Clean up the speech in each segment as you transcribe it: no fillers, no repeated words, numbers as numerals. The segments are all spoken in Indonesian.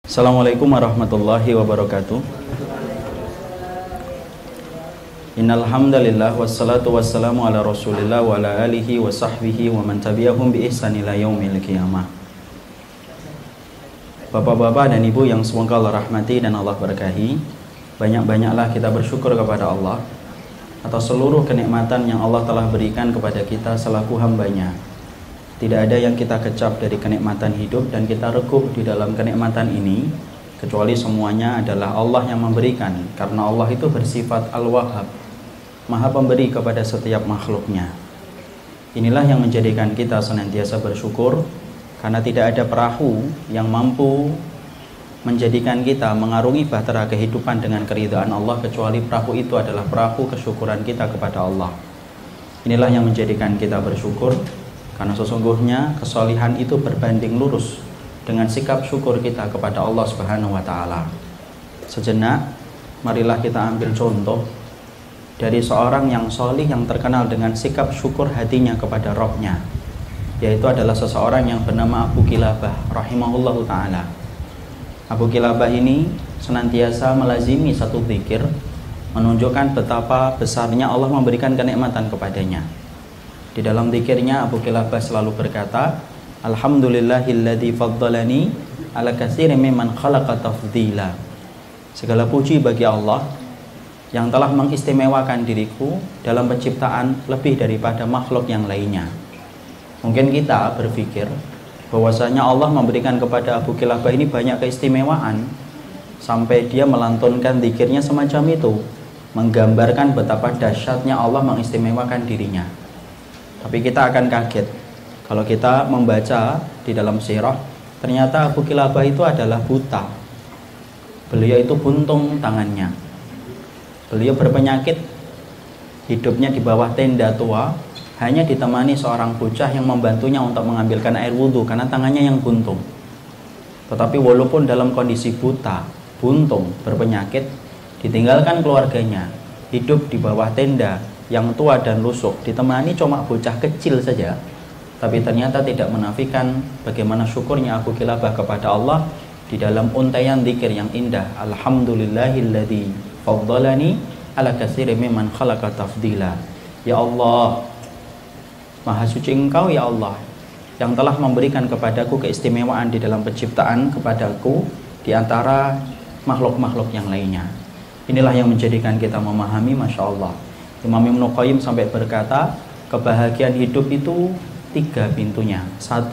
Assalamualaikum warahmatullahi wabarakatuh. Innal hamdalillah wassalatu wassalamu ala Rasulillah wa ala alihi wa sahbihi wa man tabi'ahum bi ihsan ila yaumil qiyamah. Bapak-bapak dan ibu yang semoga Allah rahmati dan Allah berkahi, banyak-banyaklah kita bersyukur kepada Allah atas seluruh kenikmatan yang Allah telah berikan kepada kita selaku hambanya. Tidak ada yang kita kecap dari kenikmatan hidup dan kita rekuh di dalam kenikmatan ini, kecuali semuanya adalah Allah yang memberikan, karena Allah itu bersifat Al-Wahhab, Maha Pemberi kepada setiap makhluknya. Inilah yang menjadikan kita senantiasa bersyukur, karena tidak ada perahu yang mampu menjadikan kita mengarungi bahtera kehidupan dengan keridhaan Allah, kecuali perahu itu adalah perahu kesyukuran kita kepada Allah. Inilah yang menjadikan kita bersyukur, karena sesungguhnya kesolihan itu berbanding lurus dengan sikap syukur kita kepada Allah Subhanahu wa Ta'ala. Sejenak, marilah kita ambil contoh dari seorang yang solih yang terkenal dengan sikap syukur hatinya kepada Rabb-nya, yaitu adalah seseorang yang bernama Abu Kilabah rahimahullahu ta'ala. Abu Kilabah ini senantiasa melazimi satu zikir, menunjukkan betapa besarnya Allah memberikan kenikmatan kepadanya. Di dalam zikirnya Abu Kilabah selalu berkata, Alhamdulillahilladzi faddalani ala katsirin mimman khalaqa tafdila. Segala puji bagi Allah yang telah mengistimewakan diriku dalam penciptaan lebih daripada makhluk yang lainnya. Mungkin kita berpikir bahwasanya Allah memberikan kepada Abu Kilabah ini banyak keistimewaan sampai dia melantunkan zikirnya semacam itu, menggambarkan betapa dahsyatnya Allah mengistimewakan dirinya. Tapi kita akan kaget kalau kita membaca di dalam sirah, ternyata Abu Kilabah itu adalah buta. Beliau itu buntung tangannya. Beliau berpenyakit, hidupnya di bawah tenda tua, hanya ditemani seorang bocah yang membantunya untuk mengambilkan air wudhu karena tangannya yang buntung. Tetapi walaupun dalam kondisi buta, buntung, berpenyakit, ditinggalkan keluarganya, hidup di bawah tenda yang tua dan lusuh, ditemani cuma bocah kecil saja, tapi ternyata tidak menafikan bagaimana syukurnya Abu Kilabah kepada Allah di dalam untaian zikir yang indah. Alhamdulillahilladzi faddalani ala katsirin mimman khalaqa tafdila. Ya Allah, Maha suci Engkau ya Allah, yang telah memberikan kepadaku keistimewaan di dalam penciptaan kepadaku di antara makhluk-makhluk yang lainnya. Inilah yang menjadikan kita memahami, Masya Allah. Imam Ibnu Qayyim sampai berkata, kebahagiaan hidup itu 3 pintunya. 1,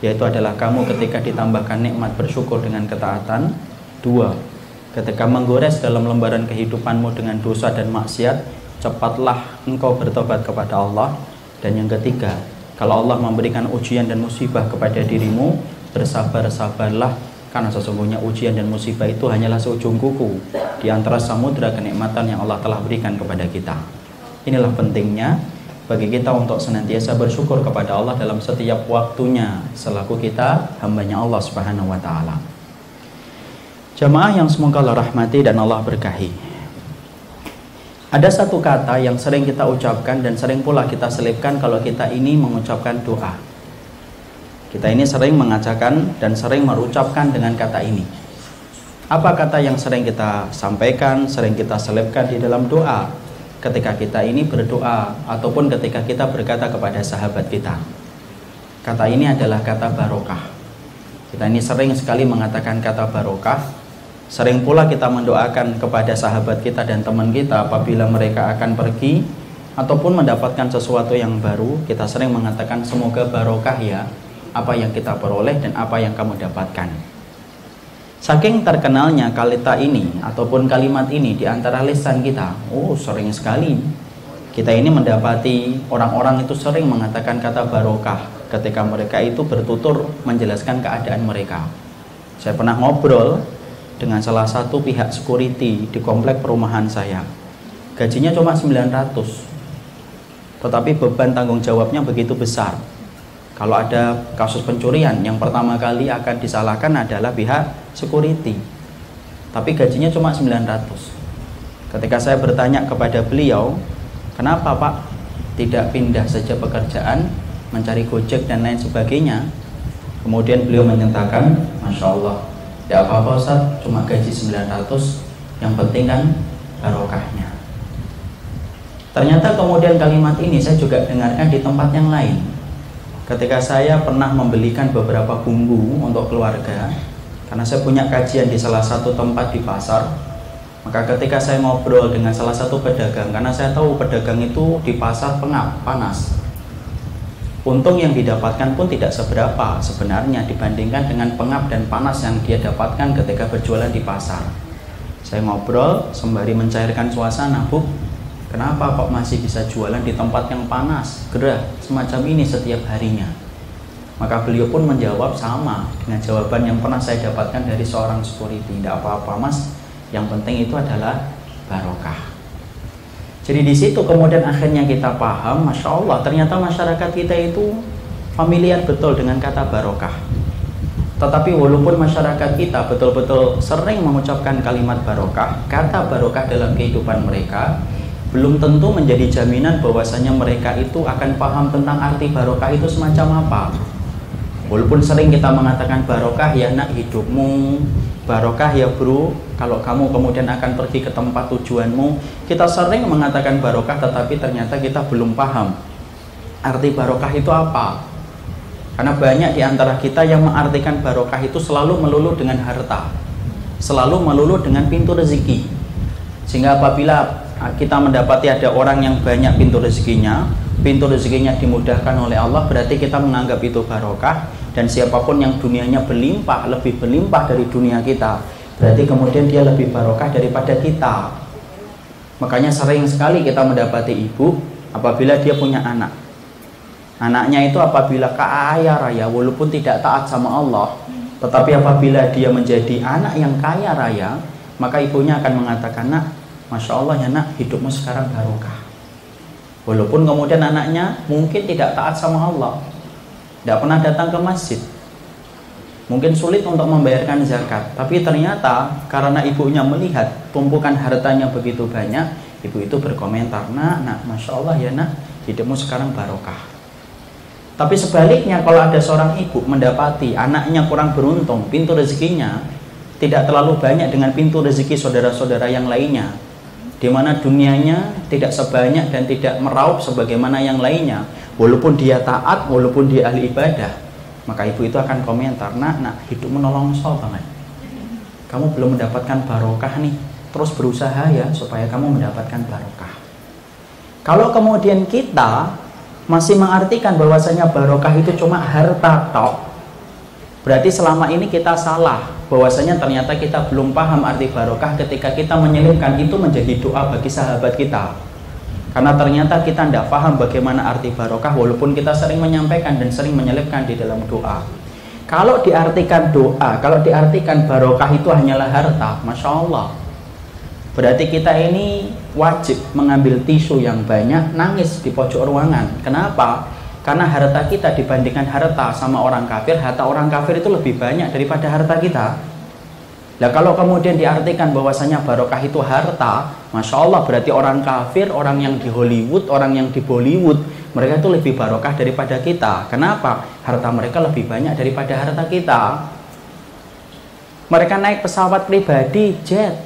yaitu adalah kamu ketika ditambahkan nikmat bersyukur dengan ketaatan. 2, ketika menggores dalam lembaran kehidupanmu dengan dosa dan maksiat, cepatlah engkau bertobat kepada Allah. Dan yang ketiga, kalau Allah memberikan ujian dan musibah kepada dirimu, bersabar-sabarlah, karena sesungguhnya ujian dan musibah itu hanyalah seujung kuku di antara samudra kenikmatan yang Allah telah berikan kepada kita. Inilah pentingnya bagi kita untuk senantiasa bersyukur kepada Allah dalam setiap waktunya selaku kita hambanya Allah Subhanahu wa Ta'ala. Jamaah yang semoga Allah rahmati dan Allah berkahi, ada satu kata yang sering kita ucapkan dan sering pula kita selipkan kalau kita ini mengucapkan doa. Kita ini sering mengajarkan dan sering merucapkan dengan kata ini. Apa kata yang sering kita sampaikan, sering kita selipkan di dalam doa ketika kita ini berdoa ataupun ketika kita berkata kepada sahabat kita? Kata ini adalah kata barokah. Kita ini sering sekali mengatakan kata barokah. Sering pula kita mendoakan kepada sahabat kita dan teman kita apabila mereka akan pergi ataupun mendapatkan sesuatu yang baru. Kita sering mengatakan semoga barokah ya apa yang kita peroleh dan apa yang kamu dapatkan. Saking terkenalnya kalimat ini ataupun kalimat ini di antara lisan kita, sering sekali kita ini mendapati orang-orang itu sering mengatakan kata barokah ketika mereka itu bertutur menjelaskan keadaan mereka. Saya pernah ngobrol dengan salah satu pihak security di komplek perumahan saya. Gajinya cuma 900, tetapi beban tanggung jawabnya begitu besar. Kalau ada kasus pencurian, yang pertama kali akan disalahkan adalah pihak security. Tapi gajinya cuma 900. Ketika saya bertanya kepada beliau, kenapa Pak tidak pindah saja pekerjaan, mencari gojek dan lain sebagainya? Kemudian beliau menyatakan, Masya Allah, Tidak apa-apa Ustaz, cuma gaji 900, yang penting kan barokahnya. Ternyata kemudian kalimat ini saya juga dengarkan di tempat yang lain. Ketika saya pernah membelikan beberapa bumbu untuk keluarga, karena saya punya kajian di salah satu tempat di pasar, maka ketika saya ngobrol dengan salah satu pedagang, karena saya tahu pedagang itu di pasar pengap, panas, untung yang didapatkan pun tidak seberapa sebenarnya dibandingkan dengan pengap dan panas yang dia dapatkan ketika berjualan di pasar. Saya ngobrol sembari mencairkan suasana, Bu, kenapa kok masih bisa jualan di tempat yang panas, gerah, semacam ini setiap harinya? Maka beliau pun menjawab sama dengan jawaban yang pernah saya dapatkan dari seorang security. Tidak apa-apa Mas, yang penting itu adalah barokah. Jadi di situ kemudian akhirnya kita paham, Masya Allah, ternyata masyarakat kita itu familiar betul dengan kata barokah. Tetapi walaupun masyarakat kita betul-betul sering mengucapkan kalimat barokah, kata barokah dalam kehidupan mereka belum tentu menjadi jaminan bahwasanya mereka itu akan paham tentang arti barokah itu semacam apa. Walaupun sering kita mengatakan barokah ya nak hidupmu, barokah ya bro kalau kamu kemudian akan pergi ke tempat tujuanmu, kita sering mengatakan barokah, tetapi ternyata kita belum paham arti barokah itu apa. Karena banyak di antara kita yang mengartikan barokah itu selalu melulu dengan harta, selalu melulu dengan pintu rezeki. Sehingga apabila kita mendapati ada orang yang banyak pintu rezekinya dimudahkan oleh Allah, berarti kita menganggap itu barokah. Dan siapapun yang dunianya berlimpah, lebih berlimpah dari dunia kita, berarti kemudian dia lebih barokah daripada kita. Makanya sering sekali kita mendapati ibu apabila dia punya anak, anaknya itu apabila kaya raya walaupun tidak taat sama Allah, tetapi apabila dia menjadi anak yang kaya raya, maka ibunya akan mengatakan, nak, Masya Allah ya nak, hidupmu sekarang barokah. Walaupun kemudian anaknya mungkin tidak taat sama Allah, tidak pernah datang ke masjid, mungkin sulit untuk membayarkan zakat, tapi ternyata karena ibunya melihat tumpukan hartanya begitu banyak, ibu itu berkomentar, nak, Masya Allah ya nak, hidupmu sekarang barokah. Tapi sebaliknya, kalau ada seorang ibu mendapati anaknya kurang beruntung, pintu rezekinya tidak terlalu banyak dengan pintu rezeki saudara-saudara yang lainnya, di mana dunianya tidak sebanyak dan tidak meraup sebagaimana yang lainnya, walaupun dia taat, walaupun dia ahli ibadah, maka ibu itu akan komentar, nak, hidupmu nolongso banget, kamu belum mendapatkan barokah nih, terus berusaha ya supaya kamu mendapatkan barokah. Kalau kemudian kita masih mengartikan bahwasanya barokah itu cuma harta tok, berarti selama ini kita salah, bahwasanya ternyata kita belum paham arti barokah ketika kita menyelipkan itu menjadi doa bagi sahabat kita. Karena ternyata kita tidak paham bagaimana arti barokah, walaupun kita sering menyampaikan dan sering menyelipkan di dalam doa. Kalau diartikan doa, kalau diartikan barokah itu hanyalah harta, Masya Allah, berarti kita ini wajib mengambil tisu yang banyak, nangis di pojok ruangan. Kenapa? Karena harta kita dibandingkan harta sama orang kafir, harta orang kafir itu lebih banyak daripada harta kita. Nah, kalau kemudian diartikan bahwasanya barokah itu harta, Masya Allah, berarti orang kafir, orang yang di Hollywood, orang yang di Bollywood, mereka itu lebih barokah daripada kita. Kenapa? Harta mereka lebih banyak daripada harta kita. Mereka naik pesawat pribadi, jet.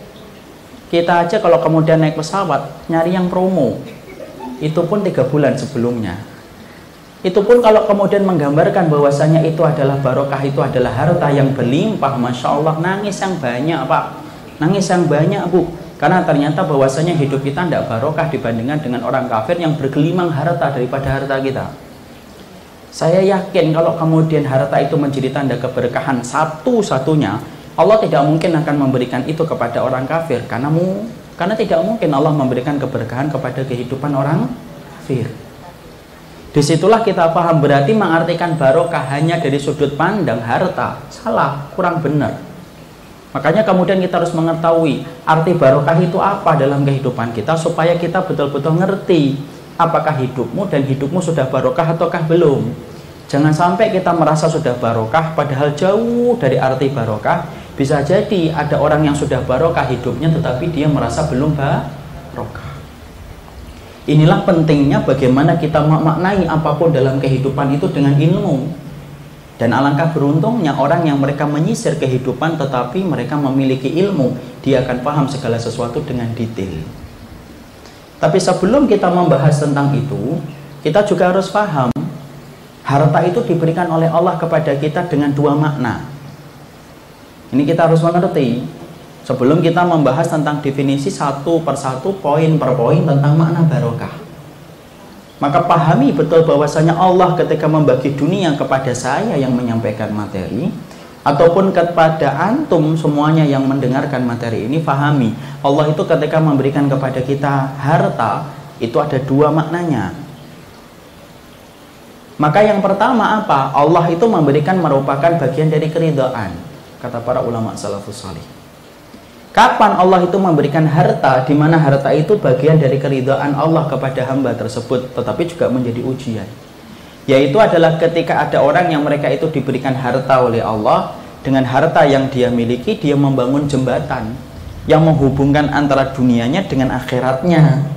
Kita aja kalau kemudian naik pesawat, nyari yang promo, itu pun 3 bulan sebelumnya. Itu pun kalau kemudian menggambarkan bahwasanya itu adalah barokah, itu adalah harta yang berlimpah, Masya Allah, nangis yang banyak Pak, nangis yang banyak Bu, karena ternyata bahwasanya hidup kita tidak barokah dibandingkan dengan orang kafir yang bergelimang harta daripada harta kita. Saya yakin kalau kemudian harta itu menjadi tanda keberkahan satu-satunya, Allah tidak mungkin akan memberikan itu kepada orang kafir, karena tidak mungkin Allah memberikan keberkahan kepada kehidupan orang kafir. Disitulah kita paham, berarti mengartikan barokah hanya dari sudut pandang harta, salah, kurang benar. Makanya kemudian kita harus mengetahui arti barokah itu apa dalam kehidupan kita, supaya kita betul-betul ngerti apakah hidupmu dan hidupmu sudah barokah ataukah belum. Jangan sampai kita merasa sudah barokah padahal jauh dari arti barokah. Bisa jadi ada orang yang sudah barokah hidupnya tetapi dia merasa belum barokah. Inilah pentingnya bagaimana kita memaknai apapun dalam kehidupan itu dengan ilmu. Dan alangkah beruntungnya orang yang mereka menyisir kehidupan tetapi mereka memiliki ilmu, dia akan paham segala sesuatu dengan detail. Tapi sebelum kita membahas tentang itu, kita juga harus paham harta itu diberikan oleh Allah kepada kita dengan dua makna. Ini kita harus mengerti sebelum kita membahas tentang definisi satu persatu, poin per poin tentang makna barokah. Maka pahami betul bahwasanya Allah ketika membagi dunia kepada saya yang menyampaikan materi ataupun kepada antum semuanya yang mendengarkan materi ini, pahami Allah itu ketika memberikan kepada kita harta itu ada dua maknanya. Maka yang pertama apa? Allah itu memberikan merupakan bagian dari keridhaan, kata para ulama salafus salih. Kapan Allah itu memberikan harta, di mana harta itu bagian dari keridhaan Allah kepada hamba tersebut, tetapi juga menjadi ujian. Yaitu adalah ketika ada orang yang mereka itu diberikan harta oleh Allah, dengan harta yang dia miliki, dia membangun jembatan yang menghubungkan antara dunianya dengan akhiratnya.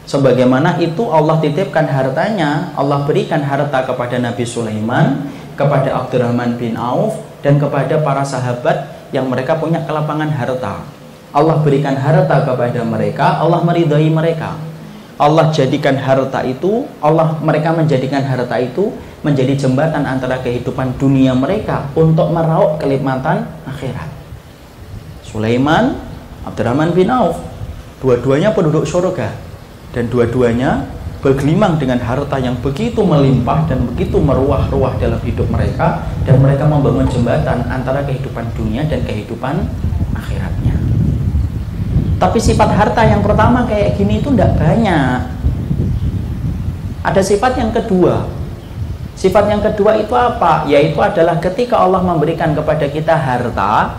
Sebagaimana itu Allah titipkan hartanya, Allah berikan harta kepada Nabi Sulaiman, kepada Abdurrahman bin Auf, dan kepada para sahabat yang mereka punya kelapangan harta. Allah berikan harta kepada mereka, Allah meridhai mereka. Allah jadikan harta itu, mereka menjadikan harta itu menjadi jembatan antara kehidupan dunia mereka untuk meraup kenikmatan akhirat. Sulaiman, Abdurrahman bin Auf, dua-duanya penduduk surga, dan dua-duanya bergelimang dengan harta yang begitu melimpah dan begitu meruah-ruah dalam hidup mereka, dan mereka membangun jembatan antara kehidupan dunia dan kehidupan akhiratnya. Tapi sifat harta yang pertama kayak gini itu tidak banyak. Ada sifat yang kedua. Sifat yang kedua itu apa? Yaitu adalah ketika Allah memberikan kepada kita harta,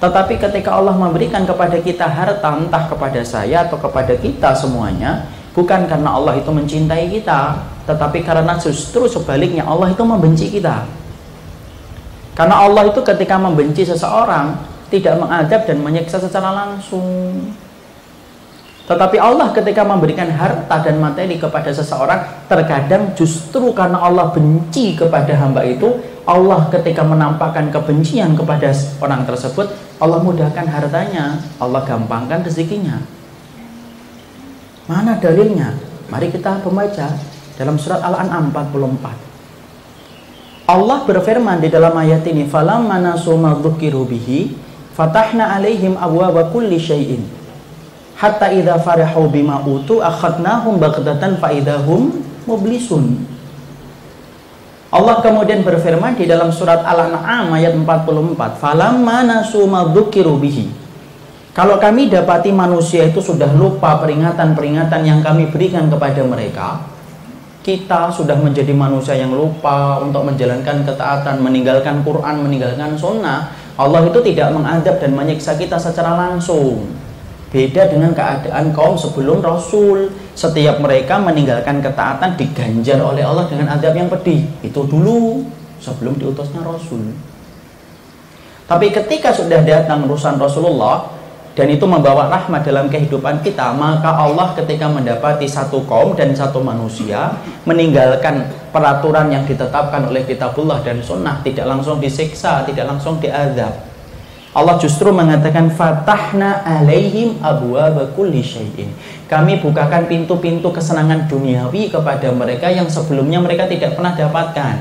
tetapi ketika Allah memberikan kepada kita harta, entah kepada saya atau kepada kita semuanya, bukan karena Allah itu mencintai kita, tetapi karena justru sebaliknya Allah itu membenci kita. Karena Allah itu ketika membenci seseorang tidak mengadab dan menyiksa secara langsung. Tetapi Allah ketika memberikan harta dan materi kepada seseorang, terkadang justru karena Allah benci kepada hamba itu, Allah ketika menampakkan kebencian kepada orang tersebut, Allah mudahkan hartanya, Allah gampangkan rezekinya. Mana dalilnya? Mari kita membaca dalam surat Al-An'am 44. Allah berfirman di dalam ayat ini, falamma nasu ma dzukiru bihi fatahna alaihim abwaaba kulli syai'in hatta idza farahu bima utu akhadnahum baghtatan fa idahum mublisun. Allah kemudian berfirman di dalam surat Al-An'am ayat 44, falamma nasu ma dzukiru bihi. Kalau kami dapati manusia itu sudah lupa peringatan-peringatan yang kami berikan kepada mereka, kita sudah menjadi manusia yang lupa untuk menjalankan ketaatan, meninggalkan Quran, meninggalkan sunnah, Allah itu tidak mengadab dan menyiksa kita secara langsung. Beda dengan keadaan kaum sebelum Rasul. Setiap mereka meninggalkan ketaatan diganjar oleh Allah dengan adab yang pedih. Itu dulu, sebelum diutusnya Rasul. Tapi ketika sudah datang urusan Rasulullah, dan itu membawa rahmat dalam kehidupan kita, maka Allah ketika mendapati satu kaum dan satu manusia meninggalkan peraturan yang ditetapkan oleh kitabullah dan sunnah, tidak langsung disiksa, tidak langsung diazab. Allah justru mengatakan fatahna alaihim abwaaba kulli syai'in. Kami bukakan pintu-pintu kesenangan duniawi kepada mereka yang sebelumnya mereka tidak pernah dapatkan.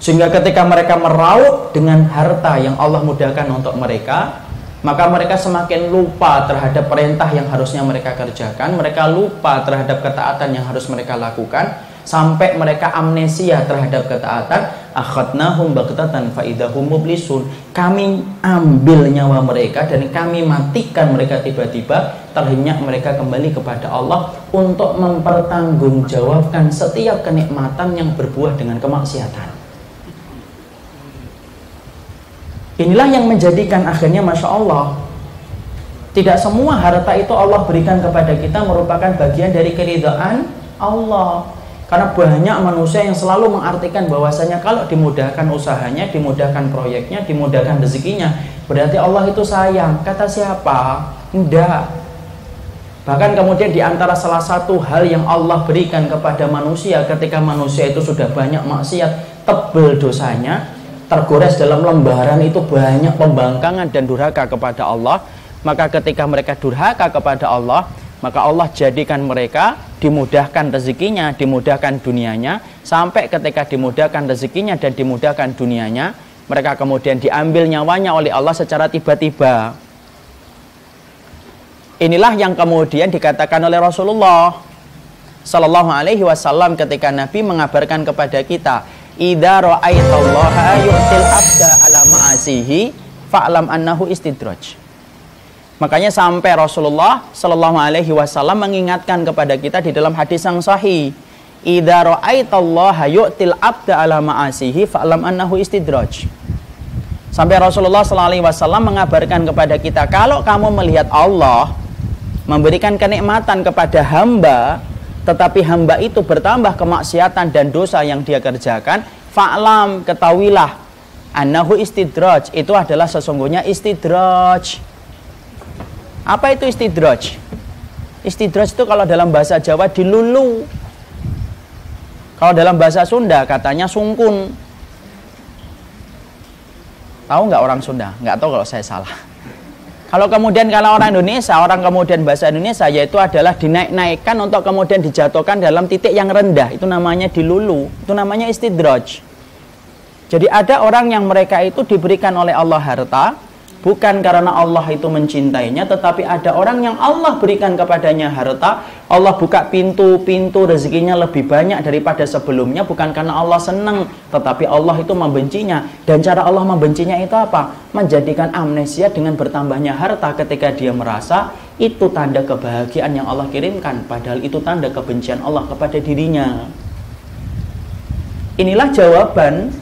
Sehingga ketika mereka meraup dengan harta yang Allah mudahkan untuk mereka, maka mereka semakin lupa terhadap perintah yang harusnya mereka kerjakan, mereka lupa terhadap ketaatan yang harus mereka lakukan, sampai mereka amnesia terhadap ketaatan. Akhadnahum baghtatan fa idahum mublisun. Kami ambil nyawa mereka dan kami matikan mereka tiba-tiba, terhenyak mereka kembali kepada Allah untuk mempertanggungjawabkan setiap kenikmatan yang berbuah dengan kemaksiatan. Inilah yang menjadikan akhirnya Masya Allah, tidak semua harta itu Allah berikan kepada kita merupakan bagian dari keridhaan Allah. Karena banyak manusia yang selalu mengartikan bahwasanya kalau dimudahkan usahanya, dimudahkan proyeknya, dimudahkan rezekinya, berarti Allah itu sayang. Kata siapa? Enggak. Bahkan kemudian di antara salah satu hal yang Allah berikan kepada manusia ketika manusia itu sudah banyak maksiat, tebel dosanya, tergores dalam lembaran itu banyak pembangkangan dan durhaka kepada Allah, maka ketika mereka durhaka kepada Allah, maka Allah jadikan mereka dimudahkan rezekinya, dimudahkan dunianya, sampai ketika dimudahkan rezekinya dan dimudahkan dunianya, mereka kemudian diambil nyawanya oleh Allah secara tiba-tiba. Inilah yang kemudian dikatakan oleh Rasulullah Sallallahu Alaihi Wasallam ketika Nabi mengabarkan kepada kita, idza ra'aitallaha yu'til abda ala ma'asihi fa'lam annahu istidraj. Makanya sampai Rasulullah Sallallahu Alaihi Wasallam mengingatkan kepada kita di dalam hadis yang sahih, idza ra'aitallaha yu'til abda ala ma'asihi fa'lam annahu istidraj. Sampai Rasulullah Sallallahu Alaihi Wasallam mengabarkan kepada kita, kalau kamu melihat Allah memberikan kenikmatan kepada hamba, tetapi hamba itu bertambah kemaksiatan dan dosa yang dia kerjakan, fa'lam, ketahuilah, annahu istidraj, itu adalah sesungguhnya istidraj. Apa itu istidraj? Istidraj itu kalau dalam bahasa Jawa dilulu, kalau dalam bahasa Sunda katanya sungkun. Tahu nggak orang Sunda? Nggak tahu kalau saya salah. Kalau kemudian kalau orang Indonesia, orang kemudian bahasa Indonesia, yaitu adalah dinaik-naikkan untuk kemudian dijatuhkan dalam titik yang rendah. Itu namanya dilulu, itu namanya istidraj. Jadi ada orang yang mereka itu diberikan oleh Allah harta, bukan karena Allah itu mencintainya, tetapi ada orang yang Allah berikan kepadanya harta, Allah buka pintu-pintu rezekinya lebih banyak daripada sebelumnya, bukan karena Allah senang, tetapi Allah itu membencinya. Dan cara Allah membencinya itu apa? Menjadikan amnesia dengan bertambahnya harta ketika dia merasa itu tanda kebahagiaan yang Allah kirimkan, padahal itu tanda kebencian Allah kepada dirinya. Inilah jawaban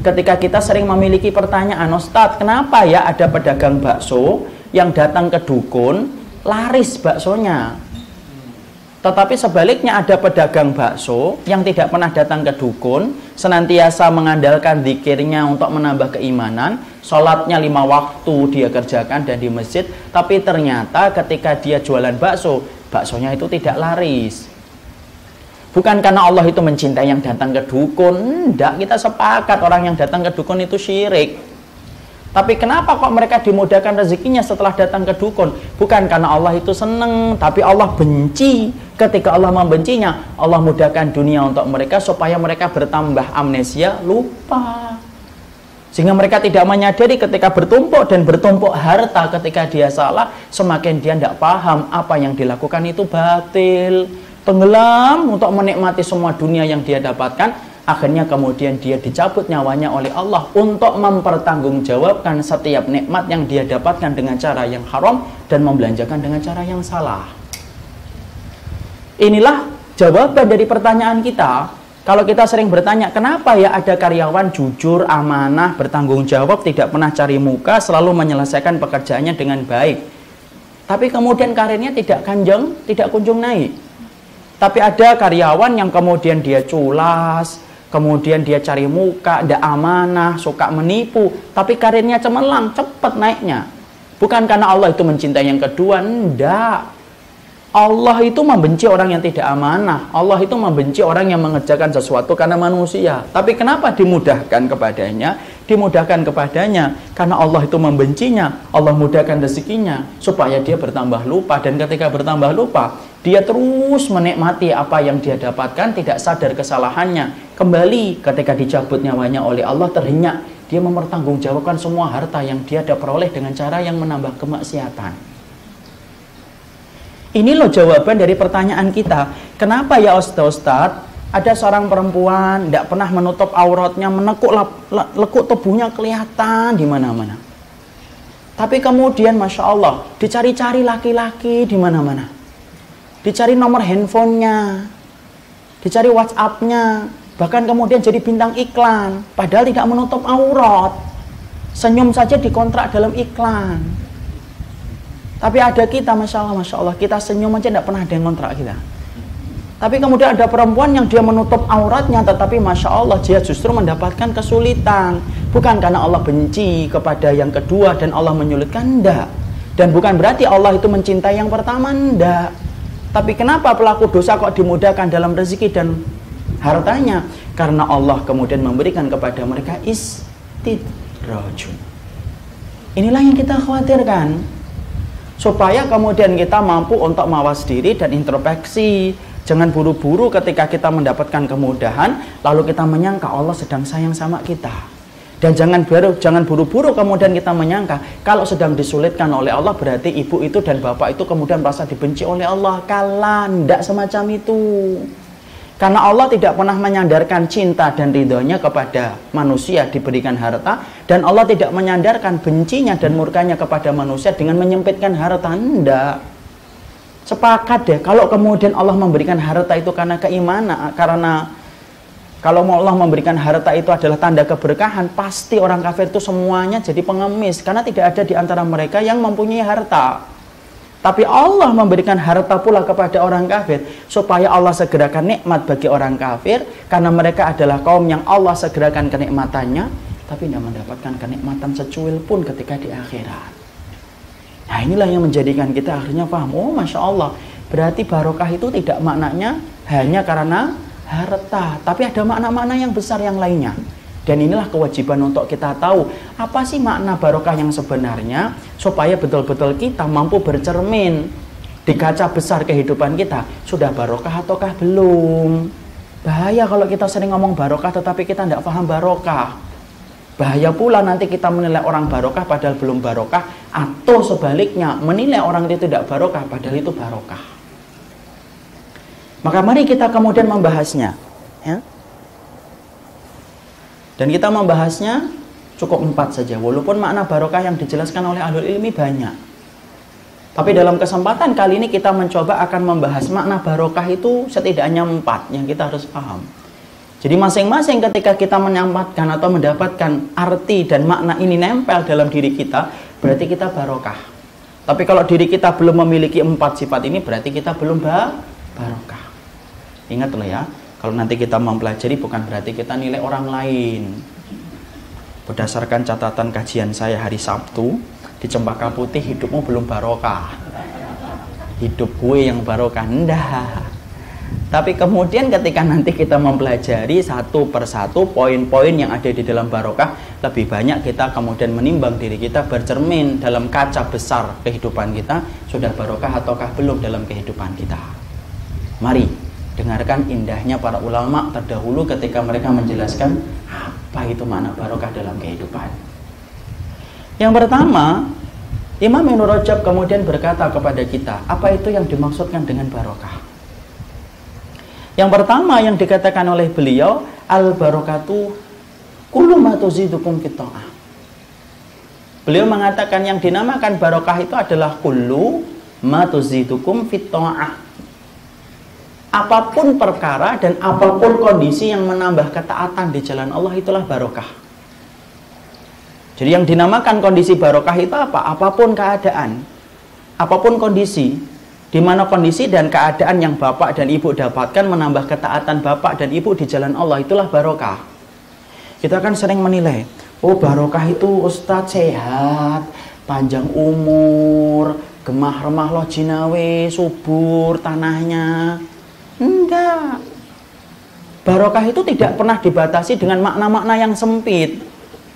ketika kita sering memiliki pertanyaan, Ustadz, kenapa ya ada pedagang bakso yang datang ke dukun, laris baksonya? Tetapi sebaliknya ada pedagang bakso yang tidak pernah datang ke dukun, senantiasa mengandalkan zikirnya untuk menambah keimanan, sholatnya 5 waktu dia kerjakan dan di masjid, tapi ternyata ketika dia jualan bakso, baksonya itu tidak laris. Bukan karena Allah itu mencintai yang datang ke dukun, enggak, kita sepakat orang yang datang ke dukun itu syirik. Tapi kenapa kok mereka dimudahkan rezekinya setelah datang ke dukun? Bukan karena Allah itu senang, tapi Allah benci. Ketika Allah membencinya, Allah mudahkan dunia untuk mereka supaya mereka bertambah amnesia, lupa. Sehingga mereka tidak menyadari ketika bertumpuk dan bertumpuk harta ketika dia salah, semakin dia tidak paham apa yang dilakukan itu batil. Tenggelam untuk menikmati semua dunia yang dia dapatkan, akhirnya kemudian dia dicabut nyawanya oleh Allah untuk mempertanggungjawabkan setiap nikmat yang dia dapatkan dengan cara yang haram dan membelanjakan dengan cara yang salah. Inilah jawaban dari pertanyaan kita. Kalau kita sering bertanya, kenapa ya ada karyawan jujur, amanah, bertanggung jawab, tidak pernah cari muka, selalu menyelesaikan pekerjaannya dengan baik, tapi kemudian karirnya tidak kunjung naik. Tapi ada karyawan yang kemudian dia culas, kemudian dia cari muka, tidak amanah, suka menipu, tapi karirnya cemerlang, cepat naiknya. Bukan karena Allah itu mencintai yang kedua, enggak. Allah itu membenci orang yang tidak amanah. Allah itu membenci orang yang mengerjakan sesuatu karena manusia. Tapi kenapa dimudahkan kepadanya? Dimudahkan kepadanya karena Allah itu membencinya. Allah mudahkan rezekinya supaya dia bertambah lupa. Dan ketika bertambah lupa, dia terus menikmati apa yang dia dapatkan, tidak sadar kesalahannya. Kembali ketika dicabut nyawanya oleh Allah, terhenyak. Dia mempertanggungjawabkan semua harta yang dia peroleh dengan cara yang menambah kemaksiatan. Ini loh jawaban dari pertanyaan kita. Kenapa ya Ustadz, ada seorang perempuan tidak pernah menutup auratnya, lekuk tubuhnya kelihatan di mana-mana. Tapi kemudian Masya Allah, dicari-cari laki-laki di mana-mana. Dicari nomor handphonenya, dicari WhatsApp-nya, bahkan kemudian jadi bintang iklan, padahal tidak menutup aurat. Senyum saja dikontrak dalam iklan. Tapi ada kita, Masya Allah, kita senyum aja tidak pernah ada yang kontrak kita. Tapi kemudian ada perempuan yang dia menutup auratnya, tetapi Masya Allah dia justru mendapatkan kesulitan. Bukan karena Allah benci kepada yang kedua dan Allah menyulitkan, enggak. Dan bukan berarti Allah itu mencintai yang pertama, enggak. Tapi kenapa pelaku dosa kok dimudahkan dalam rezeki dan hartanya? Karena Allah kemudian memberikan kepada mereka istidrajun. Inilah yang kita khawatirkan, supaya kemudian kita mampu untuk mawas diri dan introspeksi. Jangan buru-buru ketika kita mendapatkan kemudahan lalu kita menyangka Allah sedang sayang sama kita. Dan jangan buru-buru kemudian kita menyangka kalau sedang disulitkan oleh Allah berarti ibu itu dan bapak itu kemudian merasa dibenci oleh Allah. Kala, tidak semacam itu. Karena Allah tidak pernah menyandarkan cinta dan ridhonya kepada manusia diberikan harta, dan Allah tidak menyandarkan bencinya dan murkanya kepada manusia dengan menyempitkan harta. Tidak. Sepakat deh kalau kemudian Allah memberikan harta itu karena keimanan, karena kalau Allah memberikan harta itu adalah tanda keberkahan, pasti orang kafir itu semuanya jadi pengemis. Karena tidak ada di antara mereka yang mempunyai harta. Tapi Allah memberikan harta pula kepada orang kafir, supaya Allah segerakan nikmat bagi orang kafir. Karena mereka adalah kaum yang Allah segerakan kenikmatannya, tapi tidak mendapatkan kenikmatan secuil pun ketika di akhirat. Nah inilah yang menjadikan kita akhirnya paham, oh Masya Allah, berarti barokah itu tidak maknanya hanya karena harta, tapi ada makna-makna yang besar yang lainnya. Dan inilah kewajiban untuk kita tahu apa sih makna barokah yang sebenarnya, supaya betul-betul kita mampu bercermin di kaca besar kehidupan kita. Sudah barokah ataukah belum? Bahaya kalau kita sering ngomong barokah tetapi kita tidak paham barokah. Bahaya pula nanti kita menilai orang barokah padahal belum barokah, atau sebaliknya menilai orang itu tidak barokah padahal itu barokah. Maka mari kita kemudian membahasnya, ya. Dan kita membahasnya cukup 4 saja, walaupun makna barokah yang dijelaskan oleh ahlul ilmi banyak. Tapi dalam kesempatan kali ini kita mencoba akan membahas makna barokah itu setidaknya 4 yang kita harus paham. Jadi masing-masing ketika kita menyampaikan atau mendapatkan arti dan makna ini nempel dalam diri kita, berarti kita barokah. Tapi kalau diri kita belum memiliki 4 sifat ini, berarti kita belum barokah. Ingat loh ya, kalau nanti kita mempelajari bukan berarti kita nilai orang lain. Berdasarkan catatan kajian saya hari Sabtu, di Cempaka Putih hidupmu belum barokah. Hidup gue yang barokah, enggak. Tapi kemudian ketika nanti kita mempelajari satu persatu poin-poin yang ada di dalam barokah, lebih banyak kita kemudian menimbang diri kita, bercermin dalam kaca besar kehidupan kita, sudah barokah ataukah belum dalam kehidupan kita. Mari dengarkan indahnya para ulama terdahulu ketika mereka menjelaskan apa itu makna barokah dalam kehidupan. Yang pertama, Imam Ibnu Rajab kemudian berkata kepada kita, apa itu yang dimaksudkan dengan barokah? Yang pertama yang dikatakan oleh beliau, al-barokatu kullu ma tuzidukum fit ta'ah. Beliau mengatakan yang dinamakan barokah itu adalah kullu ma tuzidukum fit ta'ah. Apapun perkara dan apapun kondisi yang menambah ketaatan di jalan Allah, itulah barokah. Jadi yang dinamakan kondisi barokah itu apa? Apapun keadaan, apapun kondisi, di mana kondisi dan keadaan yang bapak dan ibu dapatkan menambah ketaatan bapak dan ibu di jalan Allah, itulah barokah. Kita kan sering menilai, oh barokah itu ustadz sehat, panjang umur, gemah-remah loh jinawe, subur tanahnya. Enggak. Barokah itu tidak pernah dibatasi dengan makna-makna yang sempit.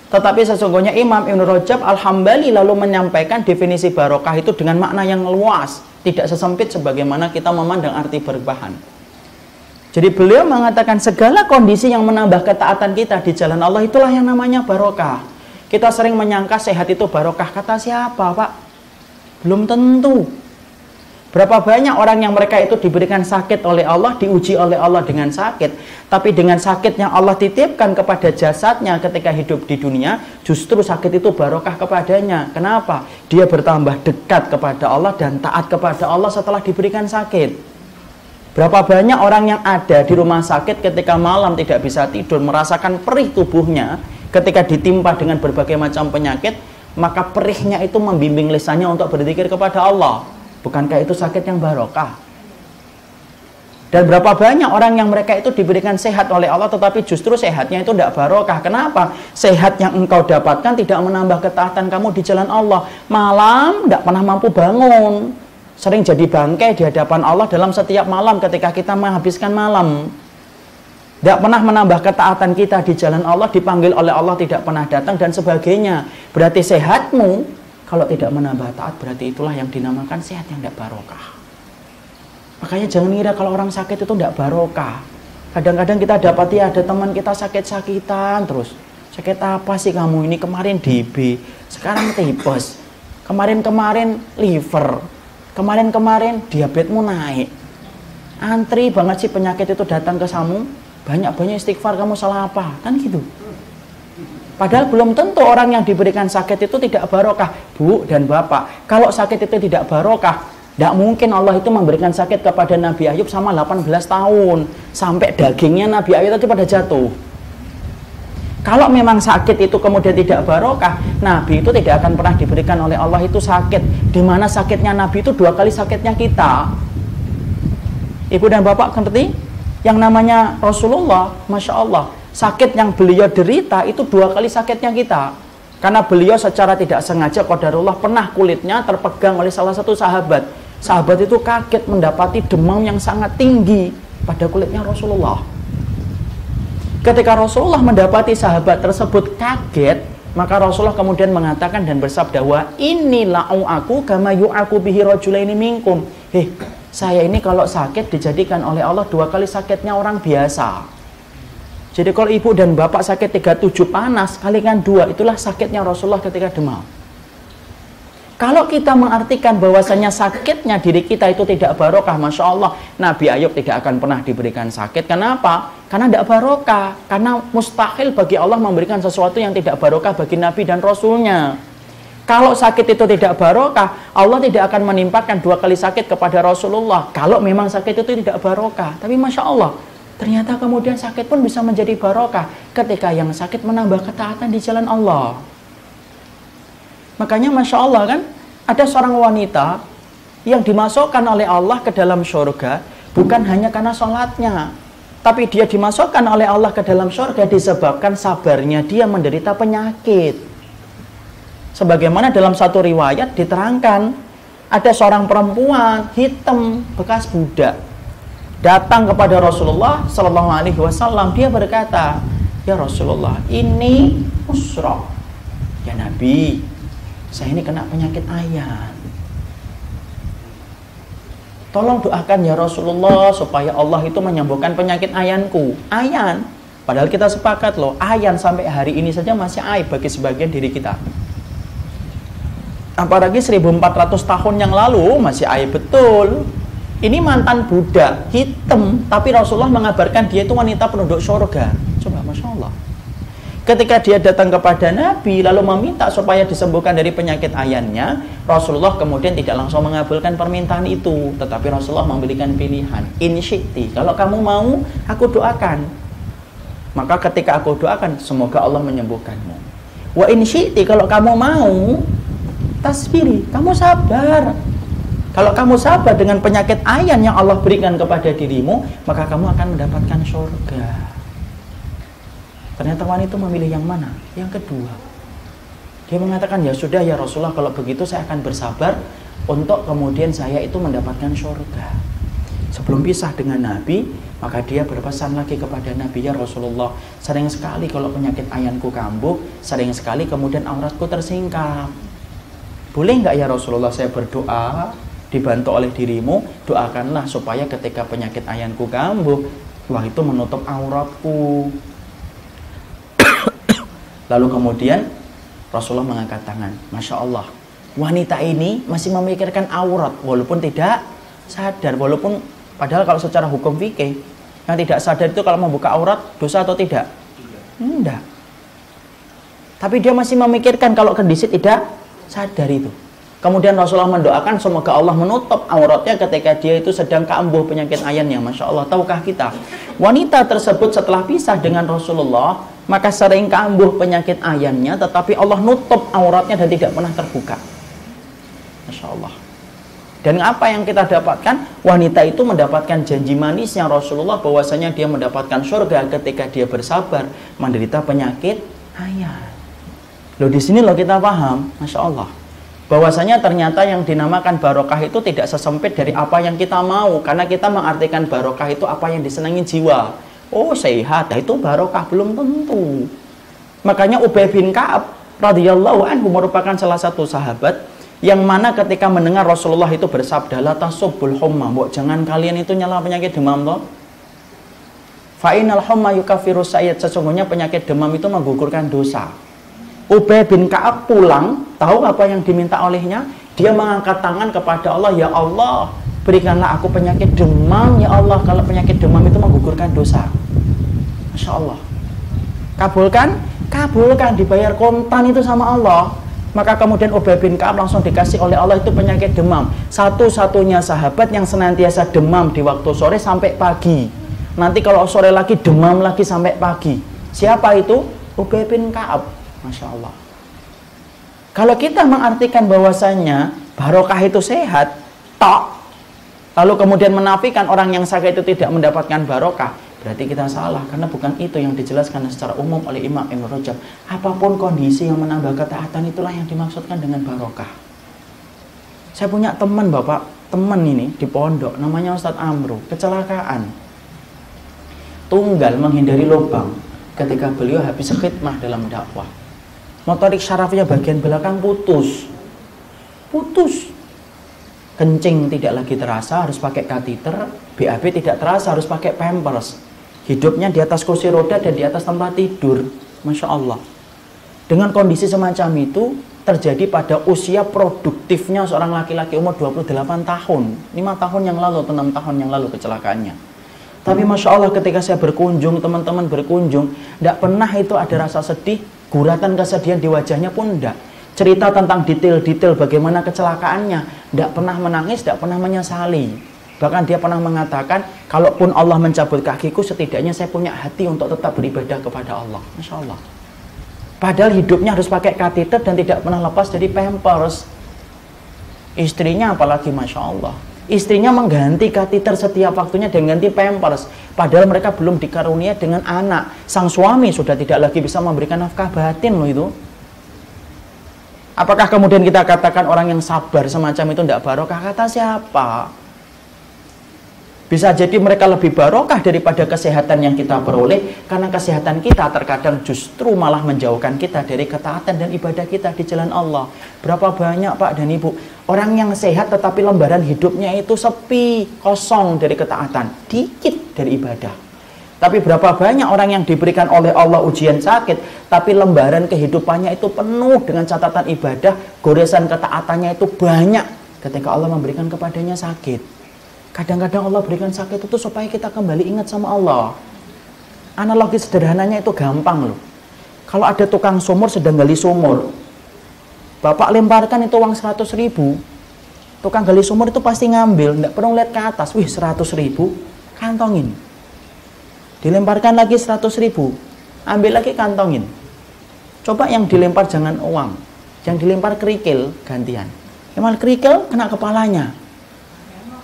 Tetapi sesungguhnya Imam Ibnu Rajab Al-Hambali lalu menyampaikan definisi barokah itu dengan makna yang luas, tidak sesempit sebagaimana kita memandang arti berbahan. Jadi beliau mengatakan segala kondisi yang menambah ketaatan kita di jalan Allah, itulah yang namanya barokah. Kita sering menyangka sehat itu barokah. Kata siapa, Pak? Belum tentu. Berapa banyak orang yang mereka itu diberikan sakit oleh Allah, diuji oleh Allah dengan sakit, tapi dengan sakit yang Allah titipkan kepada jasadnya ketika hidup di dunia, justru sakit itu barokah kepadanya. Kenapa? Dia bertambah dekat kepada Allah dan taat kepada Allah setelah diberikan sakit. Berapa banyak orang yang ada di rumah sakit ketika malam tidak bisa tidur, merasakan perih tubuhnya ketika ditimpa dengan berbagai macam penyakit, maka perihnya itu membimbing lisannya untuk berzikir kepada Allah. Bukankah itu sakit yang barokah? Dan berapa banyak orang yang mereka itu diberikan sehat oleh Allah, tetapi justru sehatnya itu tidak barokah. Kenapa? Sehat yang engkau dapatkan tidak menambah ketaatan kamu di jalan Allah. Malam tidak pernah mampu bangun. sering jadi bangkai di hadapan Allah dalam setiap malam ketika kita menghabiskan malam. Tidak pernah menambah ketaatan kita di jalan Allah, dipanggil oleh Allah tidak pernah datang dan sebagainya. Berarti sehatmu kalau tidak menambah taat, berarti itulah yang dinamakan sehat yang tidak barokah. Makanya jangan ngira kalau orang sakit itu tidak barokah. Kadang-kadang kita dapati ada teman kita sakit-sakitan terus. Sakit apa sih kamu ini? Kemarin DB, sekarang tipes. Kemarin-kemarin liver. Kemarin-kemarin diabetesmu naik. Antri banget sih penyakit itu datang ke kamu. Banyak-banyak istighfar, kamu salah apa? Kan gitu. Padahal belum tentu orang yang diberikan sakit itu tidak barokah. Bu dan Bapak, kalau sakit itu tidak barokah, tidak mungkin Allah itu memberikan sakit kepada Nabi Ayub sama 18 tahun. Sampai dagingnya Nabi Ayub itu pada jatuh. Kalau memang sakit itu kemudian tidak barokah, Nabi itu tidak akan pernah diberikan oleh Allah itu sakit. Dimana sakitnya Nabi itu 2 kali sakitnya kita. Ibu dan Bapak ngerti? Yang namanya Rasulullah, Masya Allah, sakit yang beliau derita itu 2 kali sakitnya kita. Karena beliau secara tidak sengaja qadarullah pernah kulitnya terpegang oleh salah satu sahabat. Sahabat itu kaget mendapati demam yang sangat tinggi pada kulitnya Rasulullah. Ketika Rasulullah mendapati sahabat tersebut kaget, maka Rasulullah kemudian mengatakan dan bersabda, wa inilah aku kama yu'aku bihi rajulaini minkum. Saya ini kalau sakit dijadikan oleh Allah 2 kali sakitnya orang biasa. Jadi kalau ibu dan bapak sakit 37 panas, kalikan 2, itulah sakitnya Rasulullah ketika demam. Kalau kita mengartikan bahwasanya sakitnya diri kita itu tidak barokah, Masya Allah, Nabi Ayub tidak akan pernah diberikan sakit. Kenapa? Karena tidak barokah. Karena mustahil bagi Allah memberikan sesuatu yang tidak barokah bagi Nabi dan Rasulnya. Kalau sakit itu tidak barokah, Allah tidak akan menimpakan 2 kali sakit kepada Rasulullah. Kalau memang sakit itu tidak barokah. Tapi Masya Allah, ternyata kemudian sakit pun bisa menjadi barokah ketika yang sakit menambah ketaatan di jalan Allah. Makanya Masya Allah kan, ada seorang wanita yang dimasukkan oleh Allah ke dalam surga, bukan hanya karena sholatnya, tapi dia dimasukkan oleh Allah ke dalam surga disebabkan sabarnya dia menderita penyakit. Sebagaimana dalam satu riwayat diterangkan, ada seorang perempuan hitam bekas budak datang kepada Rasulullah Sallallahu Alaihi Wasallam. Dia berkata, ya Rasulullah, ini usra. Ya Nabi, saya ini kena penyakit ayan. Tolong doakan ya Rasulullah supaya Allah itu menyembuhkan penyakit ayanku. Ayan, padahal kita sepakat loh, ayan sampai hari ini saja masih aib bagi sebagian diri kita. Apalagi 1400 tahun yang lalu masih aib betul. Ini mantan budak hitam, tapi Rasulullah mengabarkan dia itu wanita penduduk surga. Coba, Masya Allah. Ketika dia datang kepada Nabi lalu meminta supaya disembuhkan dari penyakit ayannya, Rasulullah kemudian tidak langsung mengabulkan permintaan itu, tetapi Rasulullah memberikan pilihan. In syi'ti, kalau kamu mau aku doakan, maka ketika aku doakan semoga Allah menyembuhkanmu. Wa in syi'ti, kalau kamu mau tasbiri, kamu sabar. Kalau kamu sabar dengan penyakit ayan yang Allah berikan kepada dirimu, maka kamu akan mendapatkan surga. Ternyata wanita itu memilih yang mana? Yang kedua. Dia mengatakan, ya sudah ya Rasulullah, kalau begitu saya akan bersabar untuk kemudian saya itu mendapatkan surga. Sebelum pisah dengan Nabi, maka dia berpesan lagi kepada Nabi, ya Rasulullah, sering sekali kalau penyakit ayanku kambuh, sering sekali kemudian auratku tersingkap. Boleh nggak ya Rasulullah saya berdoa dibantu oleh dirimu, doakanlah supaya ketika penyakit ayanku kambuh, wah itu menutup auratku. Lalu kemudian Rasulullah mengangkat tangan. Masya Allah, wanita ini masih memikirkan aurat walaupun tidak sadar, walaupun padahal kalau secara hukum fikih yang tidak sadar itu kalau membuka aurat dosa atau tidak? Tidak. Tapi dia masih memikirkan kalau kondisi tidak sadar itu. Kemudian Rasulullah mendoakan semoga Allah menutup auratnya ketika dia itu sedang kambuh penyakit ayannya. Masya Allah, tahukah kita wanita tersebut setelah pisah dengan Rasulullah maka sering kambuh penyakit ayannya, tetapi Allah nutup auratnya dan tidak pernah terbuka. Masya Allah. Dan apa yang kita dapatkan? Wanita itu mendapatkan janji manisnya Rasulullah bahwasanya dia mendapatkan surga ketika dia bersabar menderita penyakit ayan. Loh, di sini loh kita paham, Masya Allah. bahwasanya ternyata yang dinamakan barokah itu tidak sesempit dari apa yang kita mau, karena kita mengartikan barokah itu apa yang disenangi jiwa. Oh sehat, itu barokah, belum tentu. Makanya Ubay bin Ka'ab radhiyallahu anhu merupakan salah satu sahabat yang mana ketika mendengar Rasulullah itu bersabda, la tasubbul humma, jangan kalian itu nyela penyakit demam toh. Fa innal humma yukaffiru sayyid, sesungguhnya penyakit demam itu menggugurkan dosa. Ubay bin Ka'ab pulang, tahu apa yang diminta olehnya? Dia mengangkat tangan kepada Allah, ya Allah, berikanlah aku penyakit demam, ya Allah, kalau penyakit demam itu menggugurkan dosa. Masya Allah. Kabulkan? Kabulkan, dibayar kontan itu sama Allah. Maka kemudian Ubay bin Ka'ab langsung dikasih oleh Allah itu penyakit demam. Satu-satunya sahabat yang senantiasa demam di waktu sore sampai pagi. Nanti kalau sore lagi demam lagi sampai pagi. Siapa itu? Ubay bin Ka'ab. Masya Allah. Kalau kita mengartikan bahwasanya barokah itu sehat, tok, lalu kemudian menafikan orang yang sakit itu tidak mendapatkan barokah, berarti kita salah, karena bukan itu yang dijelaskan secara umum oleh Imam Ibn Rajab. Apapun kondisi yang menambah ketaatan itulah yang dimaksudkan dengan barokah. Saya punya teman teman ini di pondok, namanya Ustadz Amru, kecelakaan. Tunggal menghindari lubang ketika beliau habis khidmah dalam dakwah. Motorik syarafnya bagian belakang putus. Kencing tidak lagi terasa, harus pakai kateter. BAB tidak terasa, harus pakai pampers. Hidupnya di atas kursi roda dan di atas tempat tidur. Masya Allah. Dengan kondisi semacam itu terjadi pada usia produktifnya seorang laki-laki umur 28 tahun. 5 tahun yang lalu atau 6 tahun yang lalu kecelakaannya. Tapi Masya Allah ketika saya berkunjung, teman-teman berkunjung, tidak pernah itu ada rasa sedih, guratan kesedihan di wajahnya pun tidak. Cerita tentang detail-detail bagaimana kecelakaannya, tidak pernah menangis, tidak pernah menyesali. Bahkan dia pernah mengatakan, kalaupun Allah mencabut kakiku, setidaknya saya punya hati untuk tetap beribadah kepada Allah. Masya Allah. Padahal hidupnya harus pakai kateter dan tidak pernah lepas dari pampers. Istrinya apalagi Masya Allah. Istrinya mengganti kateter setiap waktunya dan ganti pampers. Padahal mereka belum dikarunia dengan anak. Sang suami sudah tidak lagi bisa memberikan nafkah batin loh itu. Apakah kemudian kita katakan orang yang sabar semacam itu tidak barokah? Kata siapa? Bisa jadi mereka lebih barokah daripada kesehatan yang kita peroleh, karena kesehatan kita terkadang justru malah menjauhkan kita dari ketaatan dan ibadah kita di jalan Allah. Berapa banyak Pak dan Ibu orang yang sehat tetapi lembaran hidupnya itu sepi, kosong dari ketaatan, dikit dari ibadah. Tapi berapa banyak orang yang diberikan oleh Allah ujian sakit, tapi lembaran kehidupannya itu penuh dengan catatan ibadah, goresan ketaatannya itu banyak ketika Allah memberikan kepadanya sakit. Kadang-kadang Allah berikan sakit itu supaya kita kembali ingat sama Allah. Analogi sederhananya itu gampang loh. Kalau ada tukang sumur sedang gali sumur, Bapak lemparkan itu uang 100.000, tukang gali sumur itu pasti ngambil, tidak perlu lihat ke atas. Wih 100.000, kantongin. Dilemparkan lagi 100.000, ambil lagi kantongin. Coba yang dilempar jangan uang, yang dilempar kerikil gantian. Emang kerikil kena kepalanya,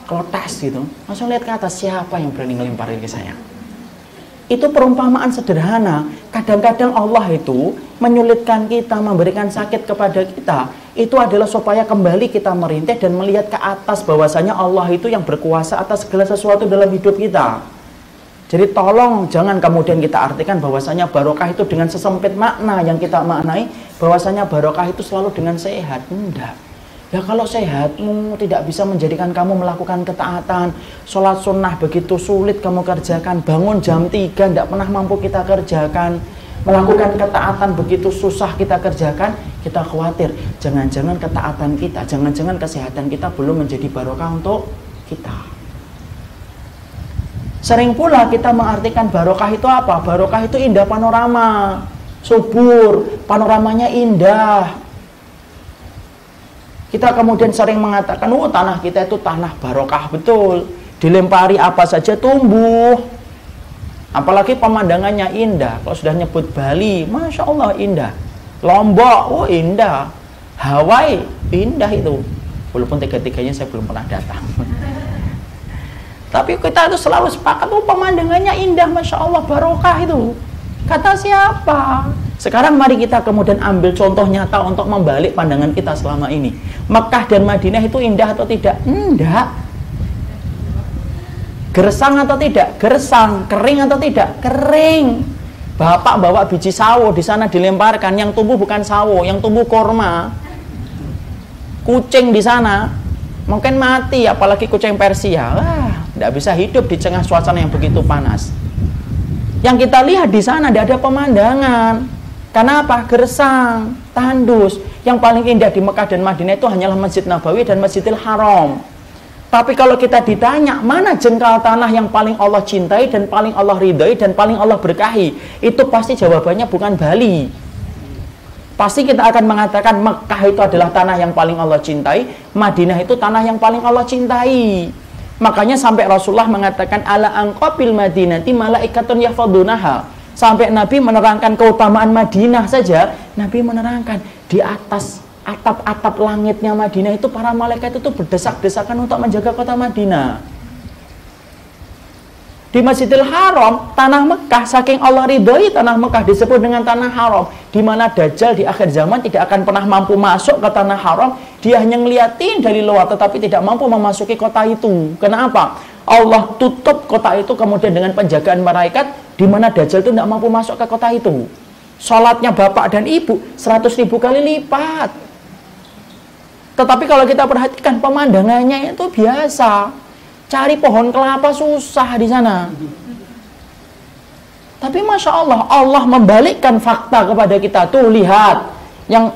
klotes gitu, langsung lihat ke atas, siapa yang berani ngelemparin ke saya. Itu perumpamaan sederhana. Kadang-kadang Allah itu menyulitkan kita, memberikan sakit kepada kita, itu adalah supaya kembali kita merintih dan melihat ke atas bahwasanya Allah itu yang berkuasa atas segala sesuatu dalam hidup kita. Jadi tolong jangan kemudian kita artikan bahwasanya barokah itu dengan sesempit makna yang kita maknai, bahwasanya barokah itu selalu dengan sehat. Enggak. Ya kalau sehatmu tidak bisa menjadikan kamu melakukan ketaatan, sholat sunnah begitu sulit kamu kerjakan, bangun jam 3 tidak pernah mampu kita kerjakan, melakukan ketaatan begitu susah kita kerjakan, kita khawatir jangan-jangan ketaatan kita, jangan-jangan kesehatan kita belum menjadi barokah untuk kita. Sering pula kita mengartikan barokah itu apa? Barokah itu indah panorama, subur, panoramanya indah. Kita kemudian sering mengatakan, oh tanah kita itu tanah barokah betul, dilempari apa saja tumbuh. Apalagi pemandangannya indah. Kalau sudah nyebut Bali, Masya Allah indah. Lombok, oh indah. Hawaii, indah itu. Walaupun tiga-tiganya saya belum pernah datang. Tapi kita itu selalu sepakat, oh pemandangannya indah, Masya Allah, barokah itu. Kata siapa? Sekarang mari kita kemudian ambil contoh nyata untuk membalik pandangan kita selama ini. Mekah dan Madinah itu indah atau tidak? Enggak. Gersang atau tidak? Gersang. Kering atau tidak? Kering. Bapak bawa biji sawo di sana dilemparkan, yang tumbuh bukan sawo, yang tumbuh korma. Kucing di sana mungkin mati, apalagi kucing Persia. Wah, tidak bisa hidup di tengah suasana yang begitu panas. Yang kita lihat di sana tidak ada pemandangan. Kenapa? Gersang, tandus. Yang paling indah di Mekah dan Madinah itu hanyalah Masjid Nabawi dan Masjidil Haram. Tapi kalau kita ditanya, mana jengkal tanah yang paling Allah cintai dan paling Allah ridhai dan paling Allah berkahi? Itu pasti jawabannya bukan Bali. Pasti kita akan mengatakan Mekah itu adalah tanah yang paling Allah cintai, Madinah itu tanah yang paling Allah cintai. Makanya sampai Rasulullah mengatakan ala angqabil madinati malaikatun yahfadunaha. Sampai Nabi menerangkan keutamaan Madinah saja, Nabi menerangkan di atas atap-atap langitnya Madinah itu para malaikat itu berdesak-desakan untuk menjaga kota Madinah. Di Masjidil Haram, tanah Mekah, saking Allah ridhoi tanah Mekah disebut dengan tanah haram, di mana Dajjal di akhir zaman tidak akan pernah mampu masuk ke tanah haram. Dia hanya ngeliatin dari luar tetapi tidak mampu memasuki kota itu. Kenapa? Allah tutup kota itu kemudian dengan penjagaan malaikat, di mana Dajjal itu tidak mampu masuk ke kota itu. Sholatnya bapak dan ibu 100.000 kali lipat. Tetapi kalau kita perhatikan pemandangannya itu biasa. Cari pohon kelapa susah di sana. Tapi Masya Allah, Allah membalikkan fakta kepada kita. Tuh lihat, yang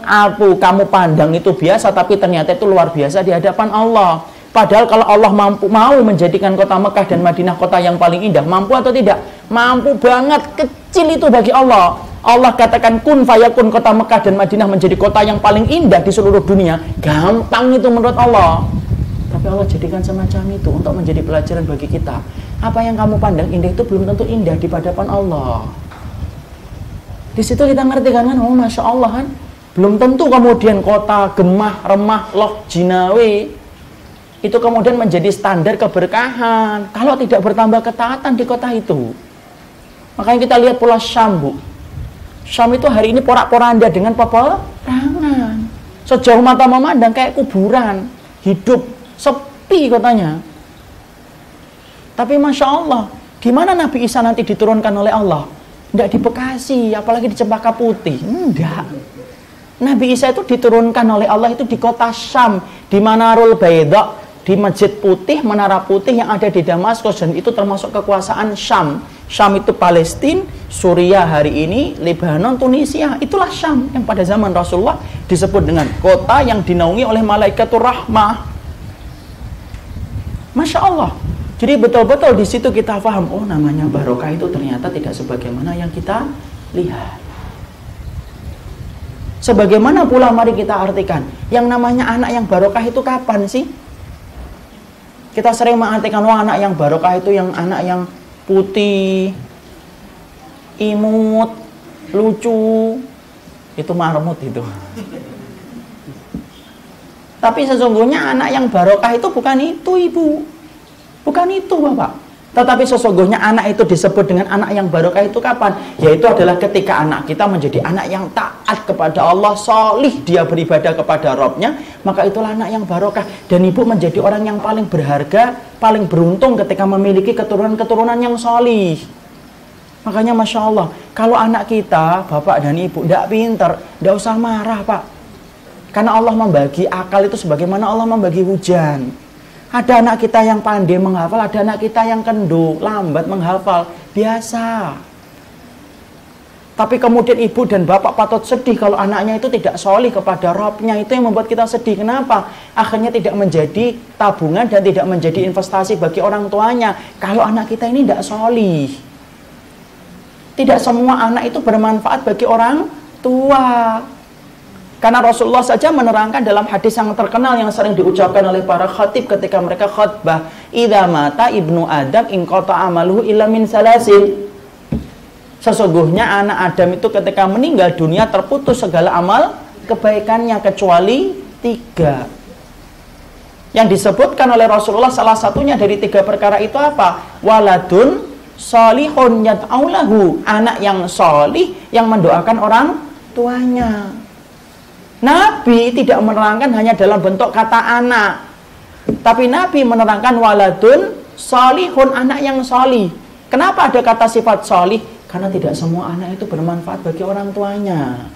kamu pandang itu biasa, tapi ternyata itu luar biasa di hadapan Allah. Padahal kalau Allah mau menjadikan kota Mekah dan Madinah kota yang paling indah, mampu atau tidak? Mampu banget, kecil itu bagi Allah. Allah katakan kun fayakun, kota Mekah dan Madinah menjadi kota yang paling indah di seluruh dunia. Gampang itu menurut Allah. Tapi Allah jadikan semacam itu untuk menjadi pelajaran bagi kita. Apa yang kamu pandang indah itu belum tentu indah di hadapan Allah. Di situ kita ngerti kan, oh Masya Allah kan. Belum tentu kemudian kota Gemah, Remah, Loh, Jinawe itu kemudian menjadi standar keberkahan kalau tidak bertambah ketaatan di kota itu. Makanya kita lihat pula Syam, Bu. Syam itu hari ini porak-poranda dengan peperangan. Sejauh mata memandang kayak kuburan, hidup sepi kotanya. Tapi Masya Allah, di mana Nabi Isa nanti diturunkan oleh Allah? Tidak di Bekasi, apalagi di Cempaka Putih. Enggak. Nabi Isa itu diturunkan oleh Allah itu di kota Syam, di Manarul Baida, di Masjid Putih, Menara Putih yang ada di Damaskus, dan itu termasuk kekuasaan Syam. Syam itu Palestina, Suriah hari ini, Lebanon, Tunisia. Itulah Syam yang pada zaman Rasulullah disebut dengan kota yang dinaungi oleh Malaikatur Rahmah. Masya Allah. Jadi betul-betul di situ kita paham, oh namanya barokah itu ternyata tidak sebagaimana yang kita lihat. Sebagaimana pula mari kita artikan, yang namanya anak yang barokah itu kapan sih? Kita sering mengartikan, wah anak yang barokah itu yang anak yang putih, imut, lucu, itu marmut itu. Tapi sesungguhnya anak yang barokah itu bukan itu, Ibu. Bukan itu, Bapak. Tetapi sesungguhnya anak itu disebut dengan anak yang barokah itu kapan? Yaitu adalah ketika anak kita menjadi anak yang taat kepada Allah, solih dia beribadah kepada Rabb-nya, maka itulah anak yang barokah. Dan Ibu menjadi orang yang paling berharga, paling beruntung ketika memiliki keturunan-keturunan yang solih. Makanya Masya Allah, kalau anak kita, Bapak dan Ibu, tidak pintar, tidak usah marah, Pak. Karena Allah membagi akal itu sebagaimana Allah membagi hujan. Ada anak kita yang pandai menghafal, ada anak kita yang kendu, lambat menghafal. Biasa. Tapi kemudian ibu dan bapak patut sedih kalau anaknya itu tidak solih kepada Rabb-nya. Itu yang membuat kita sedih. Kenapa? Akhirnya tidak menjadi tabungan dan tidak menjadi investasi bagi orang tuanya. Kalau anak kita ini tidak solih. Tidak semua anak itu bermanfaat bagi orang tua. Karena Rasulullah saja menerangkan dalam hadis yang terkenal yang sering diucapkan oleh para khatib ketika mereka khutbah, idza mata ibnu Adam inqata amaluhu illa min salasin. Sesungguhnya anak Adam itu ketika meninggal dunia terputus segala amal kebaikannya kecuali 3. Yang disebutkan oleh Rasulullah salah satunya dari 3 perkara itu apa? Waladun Sholihun yad'aulahu, anak yang sholih yang mendoakan orang tuanya. Nabi tidak menerangkan hanya dalam bentuk kata anak, tapi Nabi menerangkan waladun sholihun, anak yang sholih. Kenapa ada kata sifat sholih? Karena tidak semua anak itu bermanfaat bagi orang tuanya.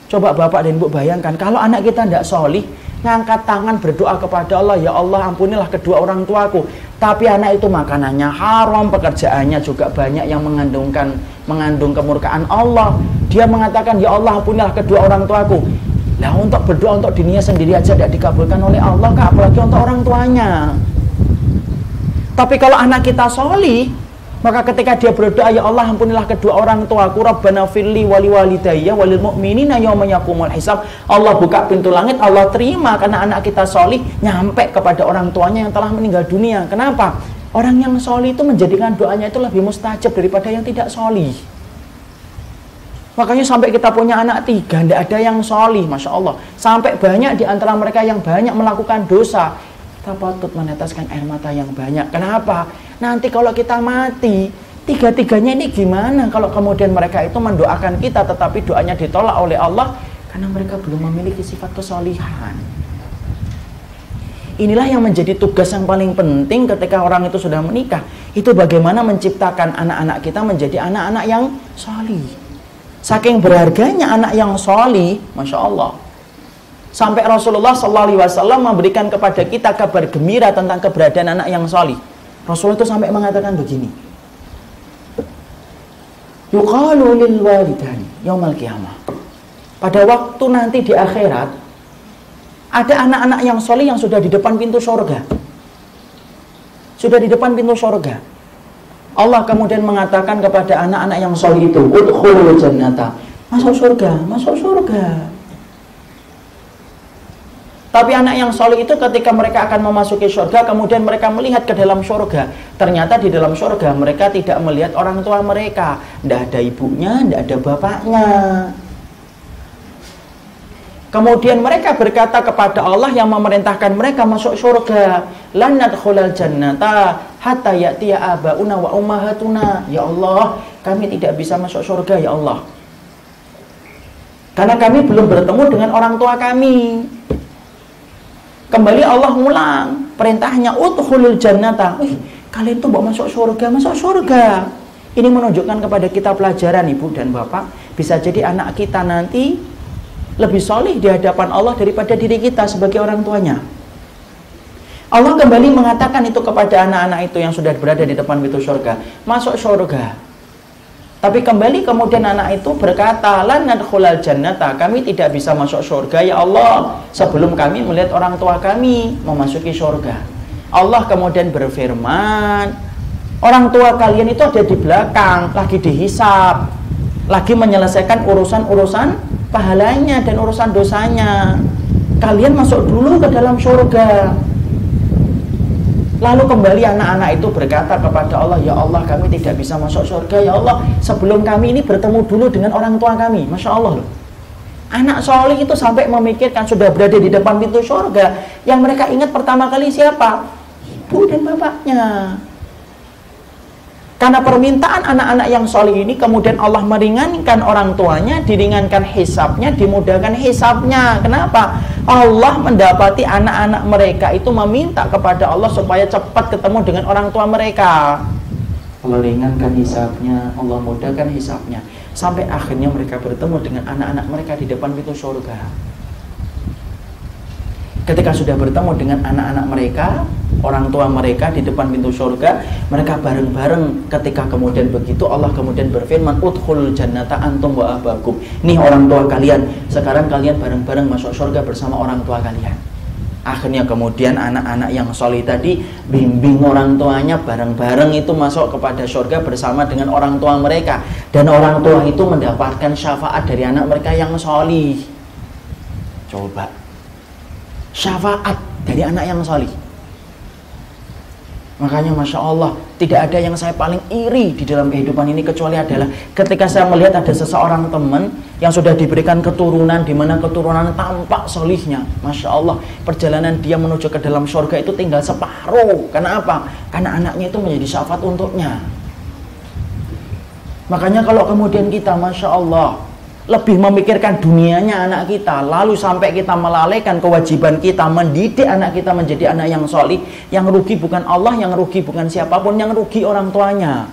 Coba bapak dan ibu bayangkan, kalau anak kita tidak sholih, ngangkat tangan berdoa kepada Allah, ya Allah ampunilah kedua orang tuaku, tapi anak itu makanannya haram, pekerjaannya juga banyak yang mengandung kemurkaan Allah, dia mengatakan ya Allah ampunilah kedua orang tuaku. Nah, untuk berdoa untuk dirinya sendiri aja tidak dikabulkan oleh Allah, apalagi untuk orang tuanya. Tapi kalau anak kita sholih, maka ketika dia berdoa, ya Allah ampunilah kedua orang tuaku, Rabbana firli wali walidayya walil mu'minina yauma yaqumul hisab. Allah buka pintu langit, Allah terima karena anak kita sholih nyampe kepada orang tuanya yang telah meninggal dunia. Kenapa? Orang yang sholih itu menjadikan doanya itu lebih mustajab daripada yang tidak sholih. Makanya sampai kita punya anak 3, tidak ada yang sholih, Masya Allah. Sampai banyak di antara mereka yang banyak melakukan dosa. Kita patut meneteskan air mata yang banyak. Kenapa? Nanti kalau kita mati, 3-tiganya ini gimana kalau kemudian mereka itu mendoakan kita tetapi doanya ditolak oleh Allah karena mereka belum memiliki sifat kesolihan. Inilah yang menjadi tugas yang paling penting ketika orang itu sudah menikah. Itu bagaimana menciptakan anak-anak kita menjadi anak-anak yang sholih. Saking berharganya anak yang sholih, Masya Allah. Sampai Rasulullah SAW memberikan kepada kita kabar gembira tentang keberadaan anak yang sholih. Rasulullah itu sampai mengatakan begini. Yuqalu lil walidani yaumal qiyamah. Pada waktu nanti di akhirat, ada anak-anak yang sholih yang sudah di depan pintu surga. Sudah di depan pintu surga. Allah kemudian mengatakan kepada anak-anak yang sholih itu, udkhulul jannata. Masuk surga, masuk surga. Tapi anak yang sholih itu ketika mereka akan memasuki surga, kemudian mereka melihat ke dalam surga. Ternyata di dalam surga mereka tidak melihat orang tua mereka. Tidak ada ibunya, tidak ada bapaknya. Kemudian mereka berkata kepada Allah yang memerintahkan mereka masuk surga. Lan nadkhulal jannata hatta ya'tiya abauna wa ummahatuna. Ya Allah, kami tidak bisa masuk surga ya Allah. Karena kami belum bertemu dengan orang tua kami. Kembali Allah ulang perintahnya, udkhulul jannata. Kalian tuh mau masuk surga, masuk surga. Ini menunjukkan kepada kita pelajaran ibu dan bapak. Bisa jadi anak kita nanti lebih solih di hadapan Allah daripada diri kita sebagai orang tuanya. Allah kembali mengatakan itu kepada anak-anak itu yang sudah berada di depan pintu surga, masuk surga. Tapi kembali kemudian anak itu berkata, lan nadkhulal jannata, kami tidak bisa masuk surga ya Allah sebelum kami melihat orang tua kami memasuki surga. Allah kemudian berfirman, orang tua kalian itu ada di belakang, lagi dihisab, lagi menyelesaikan urusan-urusan pahalanya dan urusan dosanya. Kalian masuk dulu ke dalam surga. Lalu kembali anak-anak itu berkata kepada Allah, ya Allah kami tidak bisa masuk surga ya Allah sebelum kami ini bertemu dulu dengan orang tua kami. Masya Allah loh. Anak sholih itu sampai memikirkan sudah berada di depan pintu surga, yang mereka ingat pertama kali siapa? Ibu dan bapaknya. Karena permintaan anak-anak yang sholih ini kemudian Allah meringankan orang tuanya, diringankan hisabnya, dimudahkan hisabnya. Kenapa? Allah mendapati anak-anak mereka itu meminta kepada Allah supaya cepat ketemu dengan orang tua mereka. Allah ringankan hisabnya, Allah mudahkan hisabnya, sampai akhirnya mereka bertemu dengan anak-anak mereka di depan pintu surga. Ketika sudah bertemu dengan anak-anak mereka, orang tua mereka di depan pintu surga, mereka bareng-bareng. Ketika kemudian begitu, Allah kemudian berfirman, udkhulul jannata antum wa abakum. Nih orang tua kalian, sekarang kalian bareng-bareng masuk surga bersama orang tua kalian. Akhirnya kemudian anak-anak yang sholih tadi bimbing orang tuanya, bareng-bareng itu masuk kepada surga bersama dengan orang tua mereka. Dan orang tua itu mendapatkan syafaat dari anak mereka yang sholih. Coba, syafaat dari anak yang sholih. Makanya Masya Allah, tidak ada yang saya paling iri di dalam kehidupan ini kecuali adalah ketika saya melihat ada seseorang teman yang sudah diberikan keturunan, di mana keturunan tampak solihnya. Masya Allah, perjalanan dia menuju ke dalam surga itu tinggal separuh. Karena apa? Karena anaknya itu menjadi syafaat untuknya. Makanya kalau kemudian kita, Masya Allah, lebih memikirkan dunianya anak kita, lalu sampai kita melalaikan kewajiban kita mendidik anak kita menjadi anak yang solih, yang rugi bukan Allah, yang rugi bukan siapapun, yang rugi orang tuanya.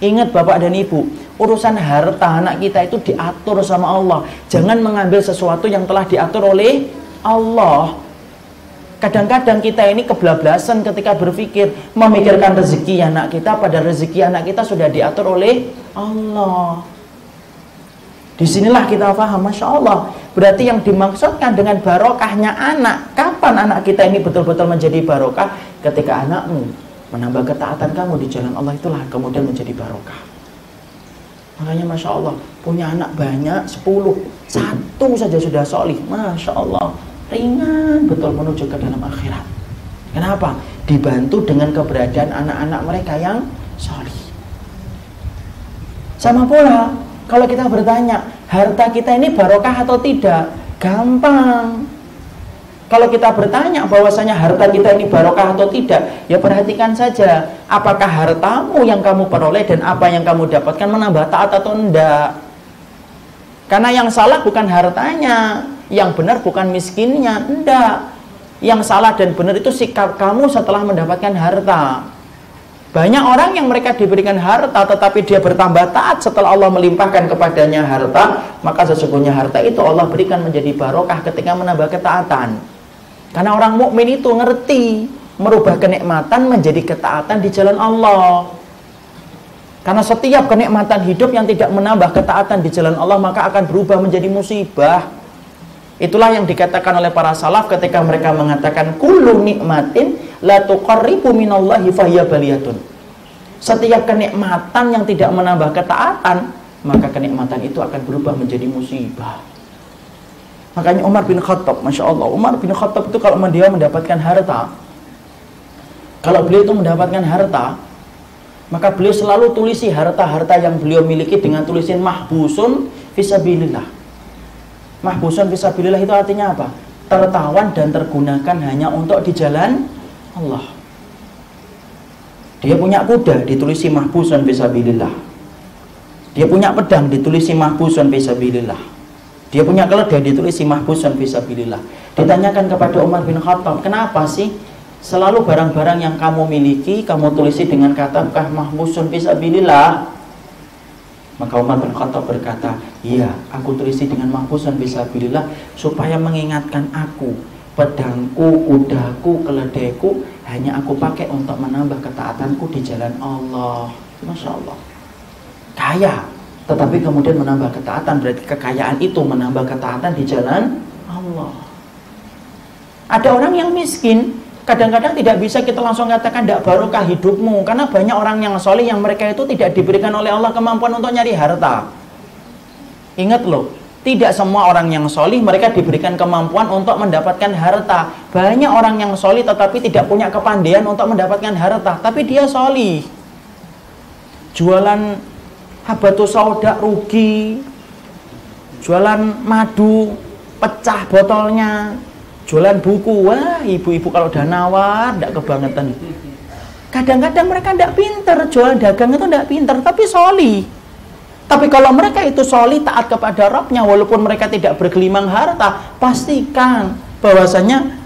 Ingat Bapak dan Ibu, urusan harta anak kita itu diatur sama Allah. Jangan mengambil sesuatu yang telah diatur oleh Allah. Kadang-kadang kita ini kebablasan ketika berpikir memikirkan rezeki anak kita, pada rezeki anak kita sudah diatur oleh Allah. Disinilah kita paham, Masya Allah. Berarti yang dimaksudkan dengan barokahnya anak, kapan anak kita ini betul-betul menjadi barokah? Ketika anakmu menambah ketaatan kamu di jalan Allah, itulah kemudian menjadi barokah. Makanya Masya Allah, punya anak banyak, 10, satu saja sudah solih, Masya Allah, ringan betul menuju ke dalam akhirat. Kenapa? Dibantu dengan keberadaan anak-anak mereka yang solih. Sama pula, kalau kita bertanya, harta kita ini barokah atau tidak? Gampang. Kalau kita bertanya bahwasanya harta kita ini barokah atau tidak, ya perhatikan saja, apakah hartamu yang kamu peroleh dan apa yang kamu dapatkan menambah taat atau enggak. Karena yang salah bukan hartanya, yang benar bukan miskinnya, enggak. Yang salah dan benar itu sikap kamu setelah mendapatkan harta. Banyak orang yang mereka diberikan harta tetapi dia bertambah taat setelah Allah melimpahkan kepadanya harta, maka sesungguhnya harta itu Allah berikan menjadi barokah ketika menambah ketaatan. Karena orang mukmin itu ngerti merubah kenikmatan menjadi ketaatan di jalan Allah. Karena setiap kenikmatan hidup yang tidak menambah ketaatan di jalan Allah maka akan berubah menjadi musibah. Itulah yang dikatakan oleh para salaf ketika mereka mengatakan kullu nikmatin la tuqarribu minallahi fahiya baliyatun. Setiap kenikmatan yang tidak menambah ketaatan, maka kenikmatan itu akan berubah menjadi musibah. Makanya Umar bin Khattab, Masya Allah, Umar bin Khattab itu kalau dia mendapatkan harta, kalau beliau itu mendapatkan harta, maka beliau selalu tulisi harta-harta yang beliau miliki dengan tulisin mahbusun fisabilillah. Mahbusun fisabilillah itu artinya apa? Tertawan dan tergunakan hanya untuk di jalan Allah. Dia punya kuda, ditulisi mahbusun fisabilillah. Dia punya pedang, ditulisi mahbusun fisabilillah. Dia punya keledai, ditulisi mahbusun fisabilillah. Ditanyakan kepada Umar bin Khattab, kenapa sih selalu barang-barang yang kamu miliki kamu tulisi dengan kata mahbusun fisabilillah? Maka Umar bin Khattab berkata, iya, aku tulisi dengan mahbusun fisabilillah supaya mengingatkan aku, pedangku, kudaku, keledaiku hanya aku pakai untuk menambah ketaatanku di jalan Allah. Masya Allah. Kaya, tetapi kemudian menambah ketaatan, berarti kekayaan itu menambah ketaatan di jalan Allah. Ada orang yang miskin, kadang-kadang tidak bisa kita langsung katakan tidak barokah hidupmu, karena banyak orang yang soleh yang mereka itu tidak diberikan oleh Allah kemampuan untuk nyari harta. Ingat loh, tidak semua orang yang soleh mereka diberikan kemampuan untuk mendapatkan harta. Banyak orang yang soleh tetapi tidak punya kepandaian untuk mendapatkan harta, tapi dia soleh. Jualan habatus sauda rugi, jualan madu pecah botolnya, jualan buku, wah ibu-ibu kalau udah nawar tidak kebangetan. Kadang-kadang mereka tidak pinter, jual dagang itu tidak pinter, tapi soli. Tapi kalau mereka itu soli, taat kepada Rabbnya, walaupun mereka tidak bergelimang harta, pastikan bahwasanya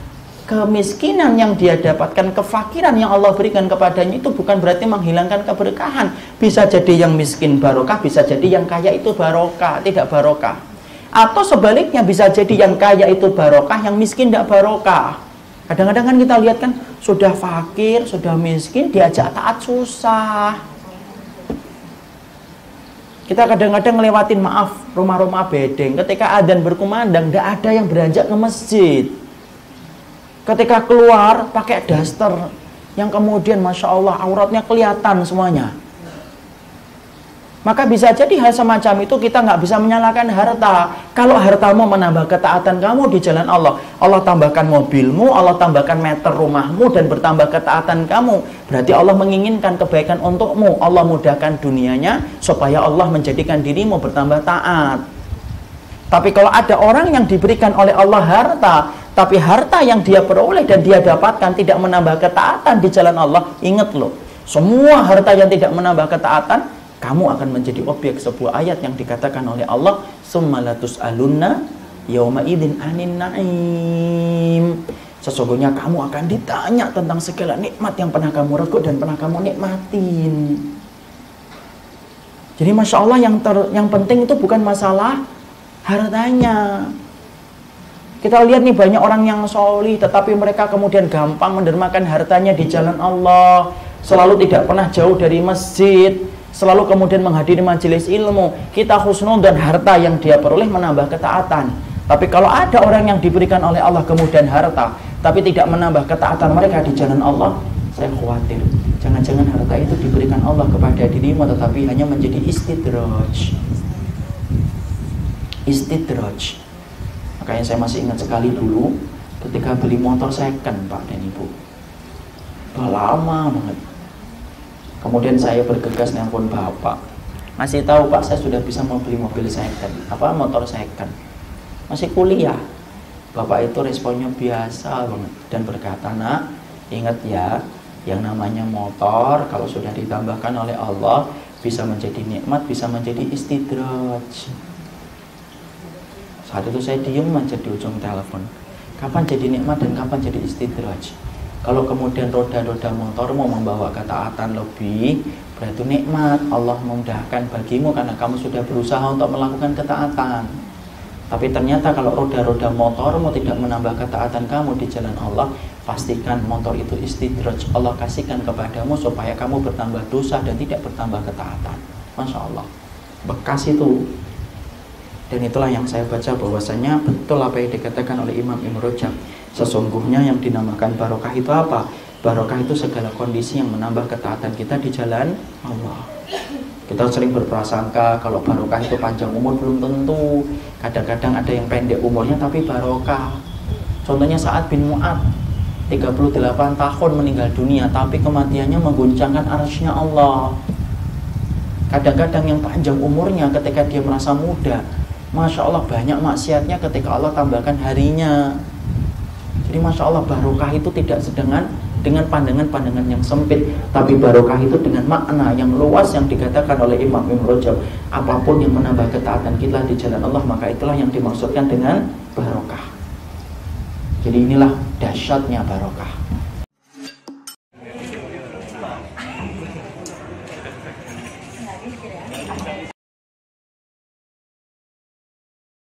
kemiskinan yang dia dapatkan, kefakiran yang Allah berikan kepadanya itu bukan berarti menghilangkan keberkahan. Bisa jadi yang miskin barokah, bisa jadi yang kaya itu barokah, tidak barokah. Atau sebaliknya bisa jadi yang kaya itu barokah, yang miskin tidak barokah. Kadang-kadang kan kita lihat kan, sudah fakir, sudah miskin, diajak taat susah. Kita kadang-kadang ngelewatin, maaf, rumah-rumah bedeng, ketika adzan berkumandang, tidak ada yang beranjak ke masjid. Ketika keluar pakai daster yang kemudian Masya Allah auratnya kelihatan semuanya. Maka bisa jadi hal semacam itu kita nggak bisa menyalahkan harta. Kalau hartamu menambah ketaatan kamu di jalan Allah, Allah tambahkan mobilmu, Allah tambahkan meter rumahmu dan bertambah ketaatan kamu, berarti Allah menginginkan kebaikan untukmu. Allah mudahkan dunianya supaya Allah menjadikan dirimu bertambah taat. Tapi kalau ada orang yang diberikan oleh Allah harta, tapi harta yang dia peroleh dan dia dapatkan tidak menambah ketaatan di jalan Allah, ingat loh, semua harta yang tidak menambah ketaatan kamu akan menjadi objek sebuah ayat yang dikatakan oleh Allah, summa latus'alunna yauma idzin anin na'im. Sesungguhnya kamu akan ditanya tentang segala nikmat yang pernah kamu reguk dan pernah kamu nikmatin. Jadi Masya Allah, yang penting itu bukan masalah hartanya. Kita lihat nih, banyak orang yang solih tetapi mereka kemudian gampang mendermakan hartanya di jalan Allah, selalu tidak pernah jauh dari masjid, selalu kemudian menghadiri majelis ilmu. Kita husnul dan harta yang dia peroleh menambah ketaatan. Tapi kalau ada orang yang diberikan oleh Allah kemudian harta tapi tidak menambah ketaatan mereka di jalan Allah, saya khawatir jangan-jangan harta itu diberikan Allah kepada dirimu tetapi hanya menjadi istidraj. Istidraj. Makanya saya masih ingat sekali dulu ketika beli motor second, Pak dan Ibu. Udah lama banget. Kemudian saya bergegas nelpon bapak. Masih tahu Pak, saya sudah bisa membeli mobil second, motor second. Masih kuliah. Bapak itu responnya biasa banget dan berkata, nak, ingat ya, yang namanya motor kalau sudah ditambahkan oleh Allah bisa menjadi nikmat, bisa menjadi istidraj. Saat itu saya diem aja di ujung telepon. Kapan jadi nikmat dan kapan jadi istidraj? Kalau kemudian roda-roda motor mau membawa ketaatan lebih, berarti nikmat, Allah memudahkan bagimu karena kamu sudah berusaha untuk melakukan ketaatan. Tapi ternyata kalau roda-roda motormu tidak menambah ketaatan kamu di jalan Allah, pastikan motor itu istidraj. Allah kasihkan kepadamu supaya kamu bertambah dosa dan tidak bertambah ketaatan. Masya Allah, bekas itu. Dan itulah yang saya baca bahwasanya betul apa yang dikatakan oleh Imam Ibn Rajab. Sesungguhnya yang dinamakan barokah itu apa? Barokah itu segala kondisi yang menambah ketaatan kita di jalan Allah. Kita sering berprasangka kalau barokah itu panjang umur, belum tentu. Kadang-kadang ada yang pendek umurnya tapi barokah. Contohnya Sa'ad bin Mu'ad, 38 tahun meninggal dunia tapi kematiannya mengguncangkan arsy-Nya Allah. Kadang-kadang yang panjang umurnya ketika dia merasa muda, Masya Allah banyak maksiatnya ketika Allah tambahkan harinya. Jadi Masya Allah barokah itu tidak dengan pandangan-pandangan yang sempit, tapi barokah itu dengan makna yang luas yang dikatakan oleh Imam Ibn Rajab. Apapun yang menambah ketaatan kita di jalan Allah, maka itulah yang dimaksudkan dengan barokah. Jadi inilah dahsyatnya barokah.